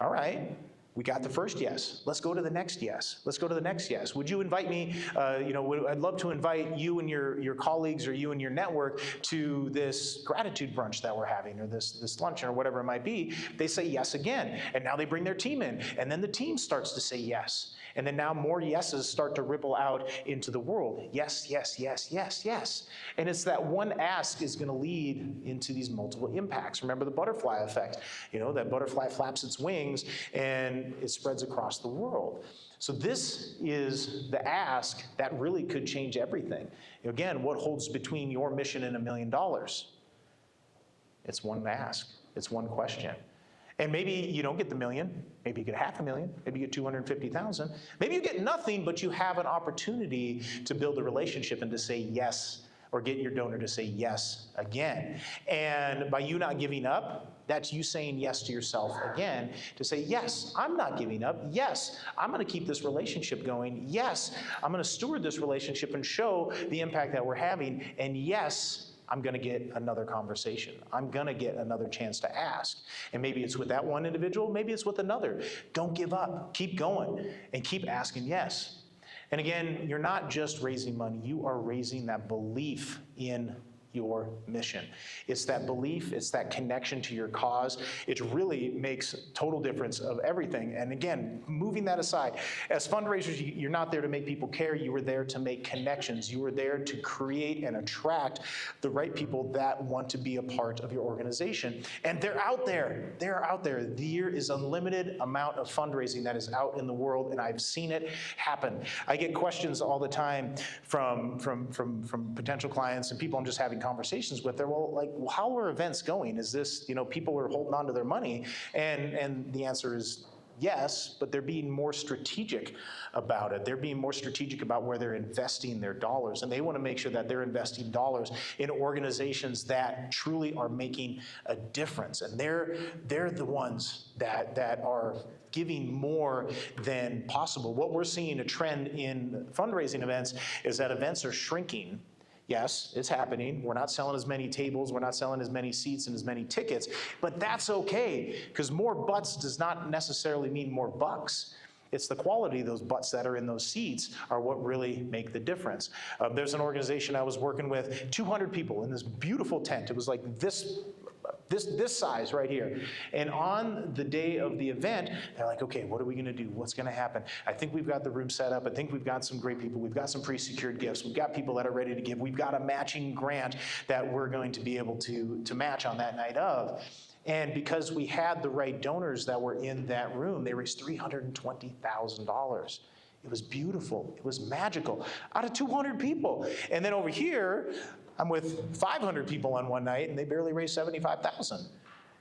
All right. We got the first yes. Let's go to the next yes. Let's go to the next yes. Would you invite me, I'd love to invite you and your colleagues or you and your network to this gratitude brunch that we're having, or this luncheon, or whatever it might be. They say yes again, and now they bring their team in, and then the team starts to say yes. And then now more yeses start to ripple out into the world. Yes, yes, yes, yes, yes. And it's that one ask is going to lead into these multiple impacts. Remember the butterfly effect. That butterfly flaps its wings and it spreads across the world. So this is the ask that really could change everything. Again, what holds between your mission and $1 million? It's one ask. It's one question. And maybe you don't get the $1 million, maybe you get $500,000, maybe you get $250,000, maybe you get nothing, but you have an opportunity to build a relationship and to say yes, or get your donor to say yes again. And by you not giving up, that's you saying yes to yourself again, to say, yes, I'm not giving up. Yes, I'm going to keep this relationship going. Yes, I'm going to steward this relationship and show the impact that we're having. And yes, I'm going to get another conversation. I'm going to get another chance to ask. And maybe it's with that one individual, maybe it's with another. Don't give up. Keep going and keep asking yes. And again, you're not just raising money, you are raising that belief in your mission. It's that belief, it's that connection to your cause. It really makes total difference of everything. And again, moving that aside, as fundraisers, you're not there to make people care, you were there to make connections. You were there to create and attract the right people that want to be a part of your organization. And they're out there, There is unlimited amount of fundraising that is out in the world, and I've seen it happen. I get questions all the time from potential clients and people I'm just having conversations with. They're, well, how are events going? Is this, people are holding on to their money? And the answer is yes, but they're being more strategic about it. They're being more strategic about where they're investing their dollars, and they want to make sure that they're investing dollars in organizations that truly are making a difference. And they're the ones that are giving more than possible. What we're seeing a trend in fundraising events is that events are shrinking Yes, it's happening. We're not selling as many tables, we're not selling as many seats and as many tickets, but that's okay, because more butts does not necessarily mean more bucks. It's the quality of those butts that are in those seats are what really make the difference. There's an organization I was working with, 200 people in this beautiful tent. It was like this size right here. And on the day of the event, they're like, okay, what are we gonna do? What's gonna happen? I think we've got the room set up. I think we've got some great people. We've got some pre-secured gifts. We've got people that are ready to give. We've got a matching grant that we're going to be able to match on that night of. And because we had the right donors that were in that room, they raised $320,000. It was beautiful. It was magical. Out of 200 people. And then over here, I'm with 500 people on one night, and they barely raised $75,000.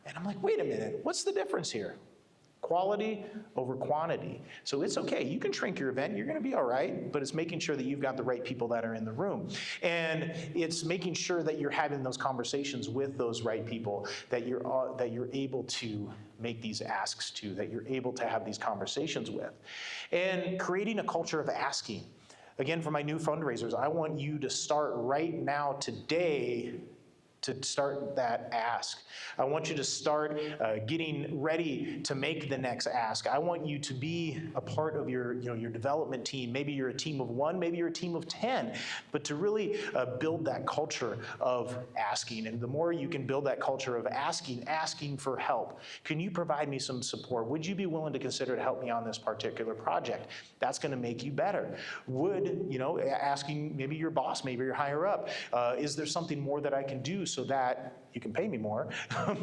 And I'm like, wait a minute, what's the difference here? Quality over quantity. So it's okay, you can shrink your event, you're gonna be all right, but it's making sure that you've got the right people that are in the room. And it's making sure that you're having those conversations with those right people, that you're able to make these asks to, that you're able to have these conversations with. And creating a culture of asking. Again, for my new fundraisers, I want you to start right now today to start that ask. I want you to start getting ready to make the next ask. I want you to be a part of your development team. Maybe you're a team of 1, maybe you're a team of 10, but to really build that culture of asking. And the more you can build that culture of asking for help. Can you provide me some support? Would you be willing to consider to help me on this particular project? That's gonna make you better. Asking maybe your boss, maybe your higher up, is there something more that I can do so that you can pay me more,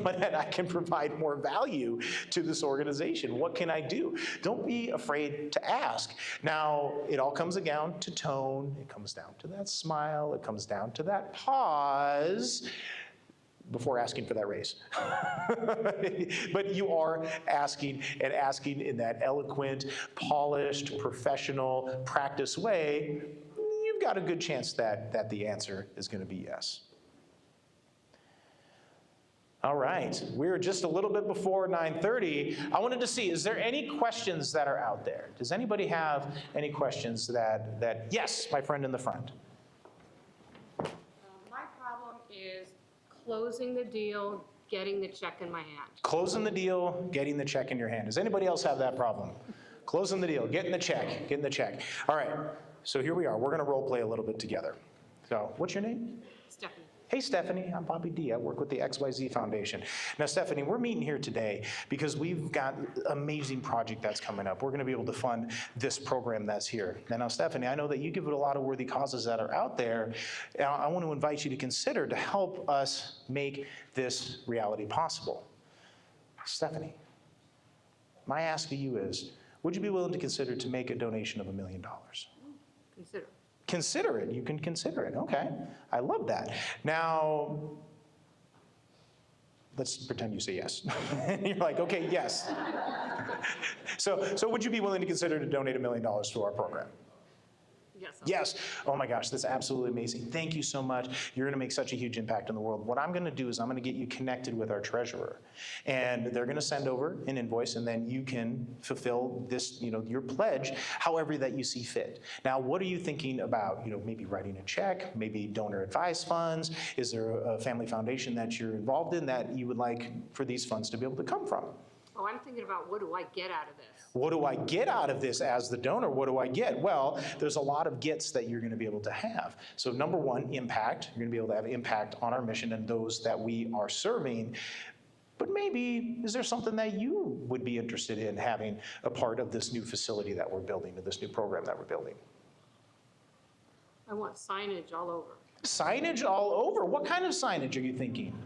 but that I can provide more value to this organization? What can I do? Don't be afraid to ask. Now, it all comes down to tone, it comes down to that smile, it comes down to that pause before asking for that raise. But you are asking, and asking in that eloquent, polished, professional, practiced way, you've got a good chance that the answer is gonna be yes. All right, we're just a little bit before 9:30. I wanted to see, is there any questions that are out there? Does anybody have any questions that yes, my friend in the front. My problem is closing the deal, getting the check in my hand. Closing the deal, getting the check in your hand. Does anybody else have that problem? Closing the deal, getting the check. All right, so here we are. We're gonna role play a little bit together. So, what's your name? Stephanie. Hey Stephanie, I'm Bobby D. I work with the XYZ Foundation. Now Stephanie, we're meeting here today because we've got an amazing project that's coming up. We're gonna be able to fund this program that's here. Now Stephanie, I know that you give it a lot of worthy causes that are out there. I want to invite you to consider to help us make this reality possible. Stephanie, my ask to you is, would you be willing to consider to make a donation of $1 million? Consider. Consider it, you can consider it, okay. I love that. Now, let's pretend you say yes. You're like, okay, yes. So would you be willing to consider to donate $1 million to our program? Yes. Yes. Oh my gosh, that's absolutely amazing. Thank you so much. You're going to make such a huge impact in the world. What I'm going to do is I'm going to get you connected with our treasurer. And they're going to send over an invoice, and then you can fulfill this, your pledge however that you see fit. Now, what are you thinking about? Maybe writing a check, maybe donor advised funds. Is there a family foundation that you're involved in that you would like for these funds to be able to come from? Oh, I'm thinking about, what do I get out of this? What do I get out of this as the donor? What do I get? Well, there's a lot of gets that you're going to be able to have. So number one, impact. You're going to be able to have impact on our mission and those that we are serving. But maybe, is there something that you would be interested in having a part of this new facility that we're building, or this new program that we're building? I want signage all over. Signage all over? What kind of signage are you thinking?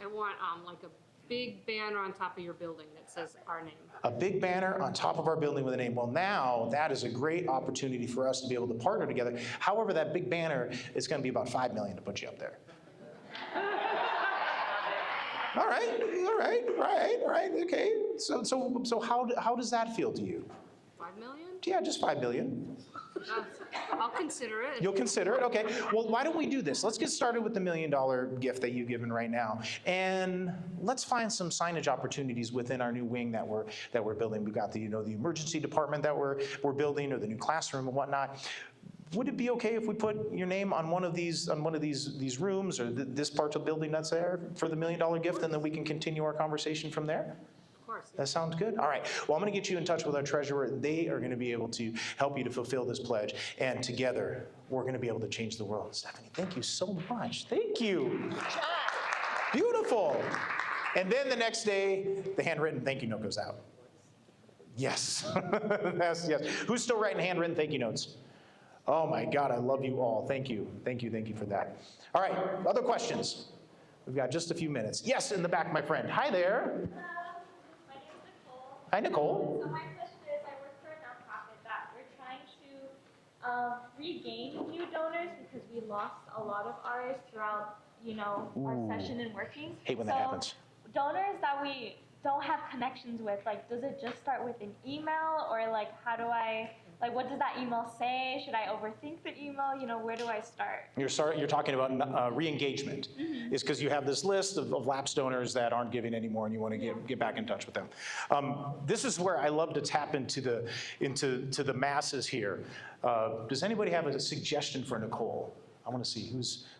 I want like a big banner on top of your building that says our name. A big banner on top of our building with a name. Well, now that is a great opportunity for us to be able to partner together. However, that big banner is going to be about $5 million to put you up there. All right, okay. So how does that feel to you? 5 million? Yeah, just $5 million. I'll consider it. You'll consider it, okay. Well, why don't we do this? Let's get started with the $1 million gift that you've given right now. And let's find some signage opportunities within our new wing that we're building. We've got the emergency department that we're building, or the new classroom and whatnot. would it be okay if we put your name on one of these rooms or this part of the building that's there for the $1 million gift, and then we can continue our conversation from there? Of course. That sounds good? All right. Well, I'm going to get you in touch with our treasurer. They are going to be able to help you to fulfill this pledge. And together, we're going to be able to change the world. Stephanie, thank you so much. Thank you. Beautiful. And then the next day, the handwritten thank you note goes out. Yes. Yes, yes. Who's still writing handwritten thank you notes? Oh my God, I love you all. Thank you. Thank you. Thank you for that. All right. Other questions? We've got just a few minutes. Yes, in the back, my friend. Hi there. My name is Nicole. Hi, Nicole. So my question is, I work for a nonprofit that we're trying to regain new donors because we lost a lot of ours throughout, our session and working. Hate when that happens. Donors that we don't have connections with, like, does it just start with an email, or like, what does that email say? Should I overthink the email? Where do I start? You're talking about re-engagement. It's because you have this list of lapsed donors that aren't giving anymore, and you want to get back in touch with them. This is where I love to tap into the masses here. Does anybody have a suggestion for Nicole? I want to see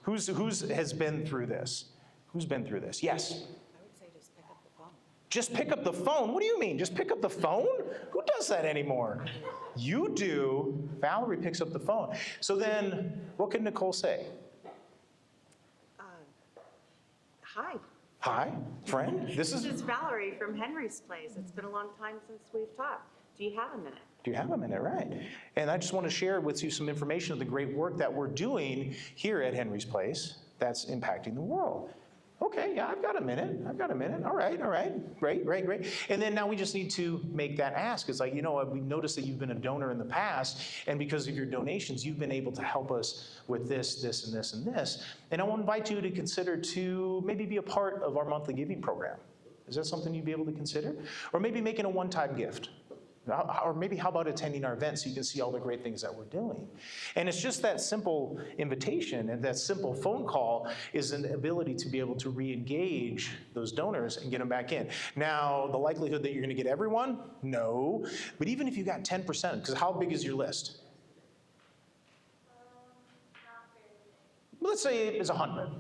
who's has been through this. Who's been through this? Yes. I would say just pick up the phone. Just pick up the phone? What do you mean? Just pick up the phone? Who does that anymore? You do. Valerie picks up the phone. So then, what can Nicole say? Hi. Hi, friend. This is Valerie from Henry's Place. It's been a long time since we've talked. Do you have a minute? Do you have a minute? Right. And I just want to share with you some information of the great work that we're doing here at Henry's Place that's impacting the world. Okay, yeah, I've got a minute. All right. Great. And then now we just need to make that ask. It's like, we noticed that you've been a donor in the past, and because of your donations, you've been able to help us with this, and this, and this. And I want to invite you to consider to maybe be a part of our monthly giving program. Is that something you'd be able to consider? Or maybe making a one-time gift. Or maybe how about attending our events so you can see all the great things that we're doing. And it's just that simple invitation and that simple phone call is an ability to be able to re-engage those donors and get them back in. Now, the likelihood that you're gonna get everyone? No. But even if you got 10%, because how big is your list? Let's say it's 100.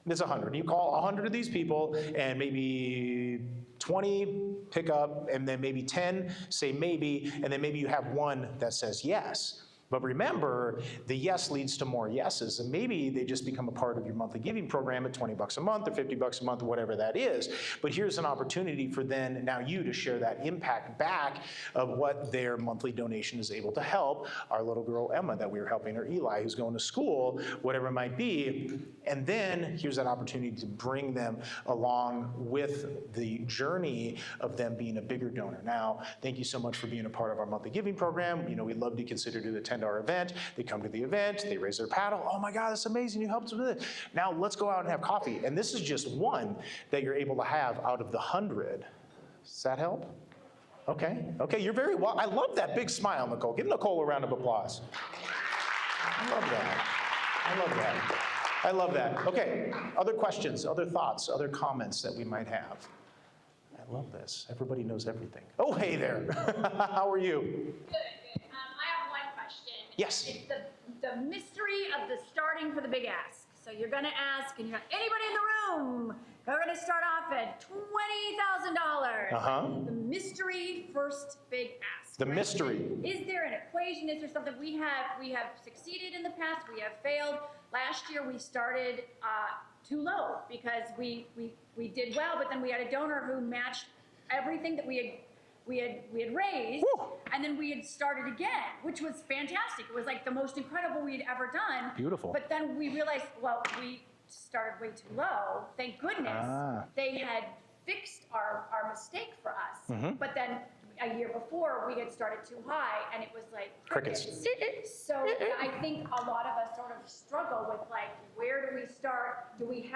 It's 100. You call 100 of these people, and maybe 20 pick up, and then maybe 10 say maybe, and then maybe you have one that says yes. But remember, the yes leads to more yeses, and maybe they just become a part of your monthly giving program at $20 a month or $50 a month or whatever that is. But here's an opportunity for then now you to share that impact back of what their monthly donation is able to help our little girl Emma that we were helping, or Eli who's going to school, whatever it might be. And then here's that opportunity to bring them along with the journey of them being a bigger donor. Now, thank you so much for being a part of our monthly giving program. We'd love to consider to attend our event. They come to the event, they raise their paddle. Oh my God, that's amazing, you helped us with it. Now let's go out and have coffee. And this is just one that you're able to have out of the 100. Does that help? Okay, you're very well. I love that big smile, Nicole. Give Nicole a round of applause. I love that. Okay, other questions, other thoughts, other comments that we might have? I love this. Everybody knows everything. Oh, hey there. How are you? Good. I have one question. Yes. It's the mystery of the starting for the big ask. So you're gonna ask, and you're like, anybody in the room? We're gonna start off at $20,000. The mystery first big ask. The right? mystery. Is there an equation? Is there something we have succeeded in the past? We have failed. Last year we started too low because we did well, but then we had a donor who matched everything that we had raised. Woo. And then we had started again, which was fantastic. It was like the most incredible we had ever done. Beautiful. But then we realized, well, we started way too low. Thank goodness they had fixed our mistake for us. But then a year before, we had started too high, and it was like Crickets. So I think a lot of us sort of struggle with, like, where do we start? We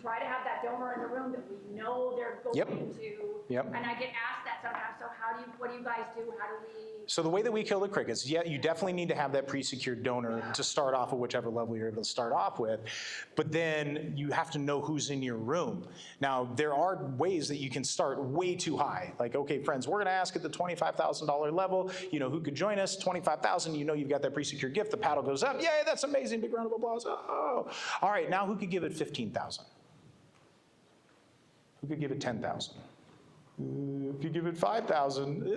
try to have that donor in the room that we know they're going to. Yep. And I get asked that somehow. So what do you guys do? How do we? So the way that we kill the crickets, yeah, you definitely need to have that pre-secured donor to start off at whichever level you're able to start off with. But then you have to know who's in your room. Now, there are ways that you can start way too high. Like, okay, friends, we're gonna ask at the $25,000 level, who could join us, 25,000, you've got that pre-secured gift, the paddle goes up, yay, that's amazing, big round of applause, oh. All right, now who could give it 15,000? Who could give it 10,000? If you give it 5,000,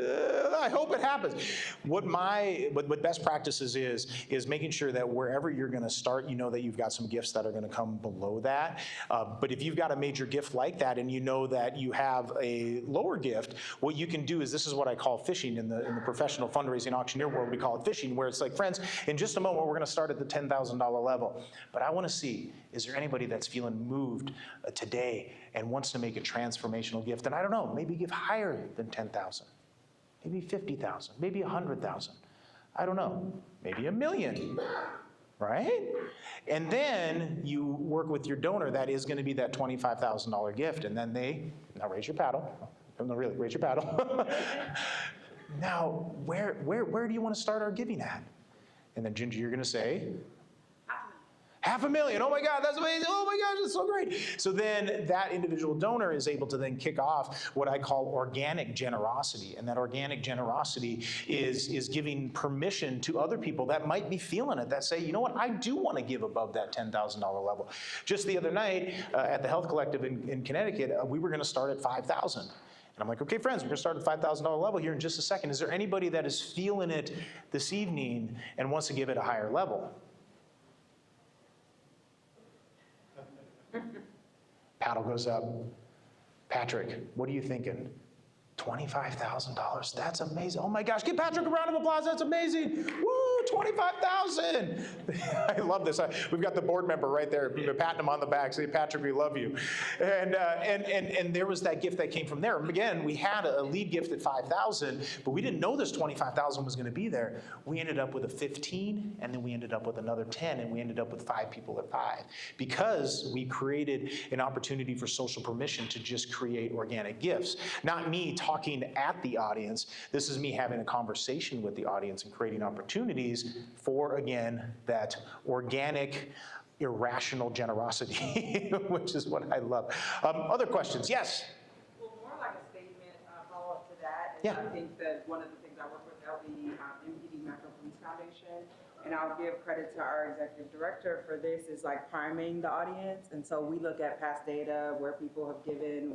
I hope it happens. What best practices is making sure that wherever you're going to start, you know that you've got some gifts that are going to come below that. But if you've got a major gift like that, and you know that you have a lower gift, what you can do is, this is what I call fishing in the professional fundraising auctioneer world. We call it fishing, where it's like, friends, in just a moment we're going to start at the $10,000 level. But I want to see, is there anybody that's feeling moved today and wants to make a transformational gift? And I don't know, maybe give higher than 10,000, maybe 50,000, maybe 100,000. I don't know, maybe $1 million, right? And then you work with your donor that is going to be that $25,000 gift, and then now raise your paddle. No, really, raise your paddle. Now, where do you want to start our giving at? And then Ginger, you're going to say, $500,000, oh my God, that's amazing, oh my gosh, that's so great. So then that individual donor is able to then kick off what I call organic generosity. And that organic generosity is giving permission to other people that might be feeling it, that say, you know what, I do want to give above that $10,000 level. Just the other night at the Health Collective in Connecticut, we were going to start at 5,000. And I'm like, okay, friends, we're going to start at $5,000 level here in just a second. Is there anybody that is feeling it this evening and wants to give it a higher level? Paddle goes up. Patrick, what are you thinking? $25,000, that's amazing. Oh my gosh, give Patrick a round of applause, that's amazing. Woo, 25,000. I love this. We've got the board member right there, patting him on the back, saying, Patrick, we love you. And there was that gift that came from there. Again, we had a lead gift at 5,000, but we didn't know this 25,000 was gonna be there. We ended up with a 15, and then we ended up with another 10, and we ended up with 5 people at 5. Because we created an opportunity for social permission to just create organic gifts. Not me talking at the audience. This is me having a conversation with the audience and creating opportunities for, again, that organic, irrational generosity, which is what I love. Other questions? Yes? Well, more like a statement, follow-up to that. Yeah. I think that one of the things I work with LD, MPD Metro Police Foundation, and I'll give credit to our executive director for this, is like priming the audience. And so we look at past data, where people have given,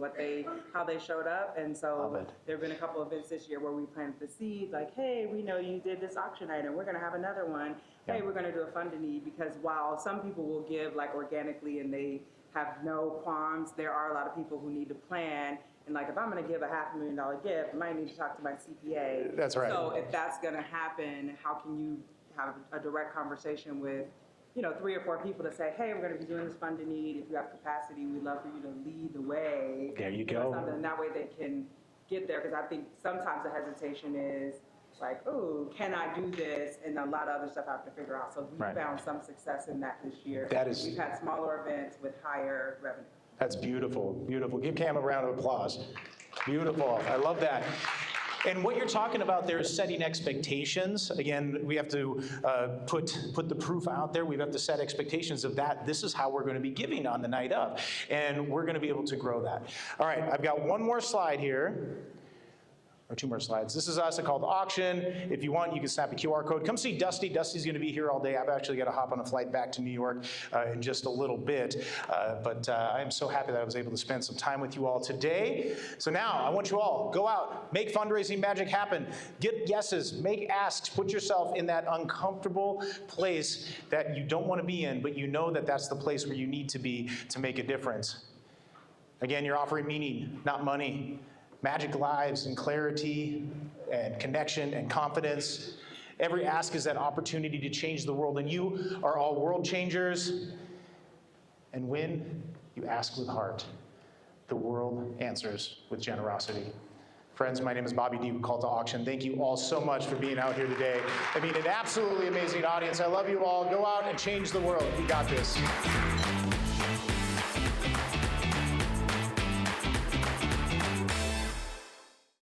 how they showed up. And so there have been a couple of events this year where we planted the seed, like, hey, we know you did this auction item, we're gonna have another one. Hey, we're gonna do a fund a need, because while some people will give like organically and they have no qualms, there are a lot of people who need to plan. And like, if I'm gonna give a $500,000 gift, I might need to talk to my CPA. That's right. So if that's gonna happen, how can you have a direct conversation with, 3 or 4 people to say, hey, we're going to be doing this fund a need. If you have capacity, we'd love for you to lead the way. There you go. Something, and that way they can get there. Because I think sometimes the hesitation is like, oh, can I do this? And a lot of other stuff I have to figure out. So we found some success in that this year. We've had smaller events with higher revenue. That's beautiful, beautiful. Give Cam a round of applause. Beautiful, I love that. And what you're talking about there is setting expectations. Again, we have to put the proof out there. We have to set expectations of that. This is how we're going to be giving on the night of. And we're going to be able to grow that. All right, I've got one more slide here. Or 2 more slides. This is us, I call it auction. If you want, you can snap a QR code. Come see Dusty. Dusty's gonna be here all day. I've actually got to hop on a flight back to New York in just a little bit. But I am so happy that I was able to spend some time with you all today. So now, I want you all, go out, make fundraising magic happen. Get yeses, make asks, put yourself in that uncomfortable place that you don't want to be in, but you know that that's the place where you need to be to make a difference. Again, you're offering meaning, not money. Magic lives and clarity and connection and confidence. Every ask is that opportunity to change the world, and you are all world changers. And when you ask with heart, the world answers with generosity. Friends, my name is Bobby D with Call to Auction. Thank you all so much for being out here today. I mean, an absolutely amazing audience. I love you all. Go out and change the world. We got this.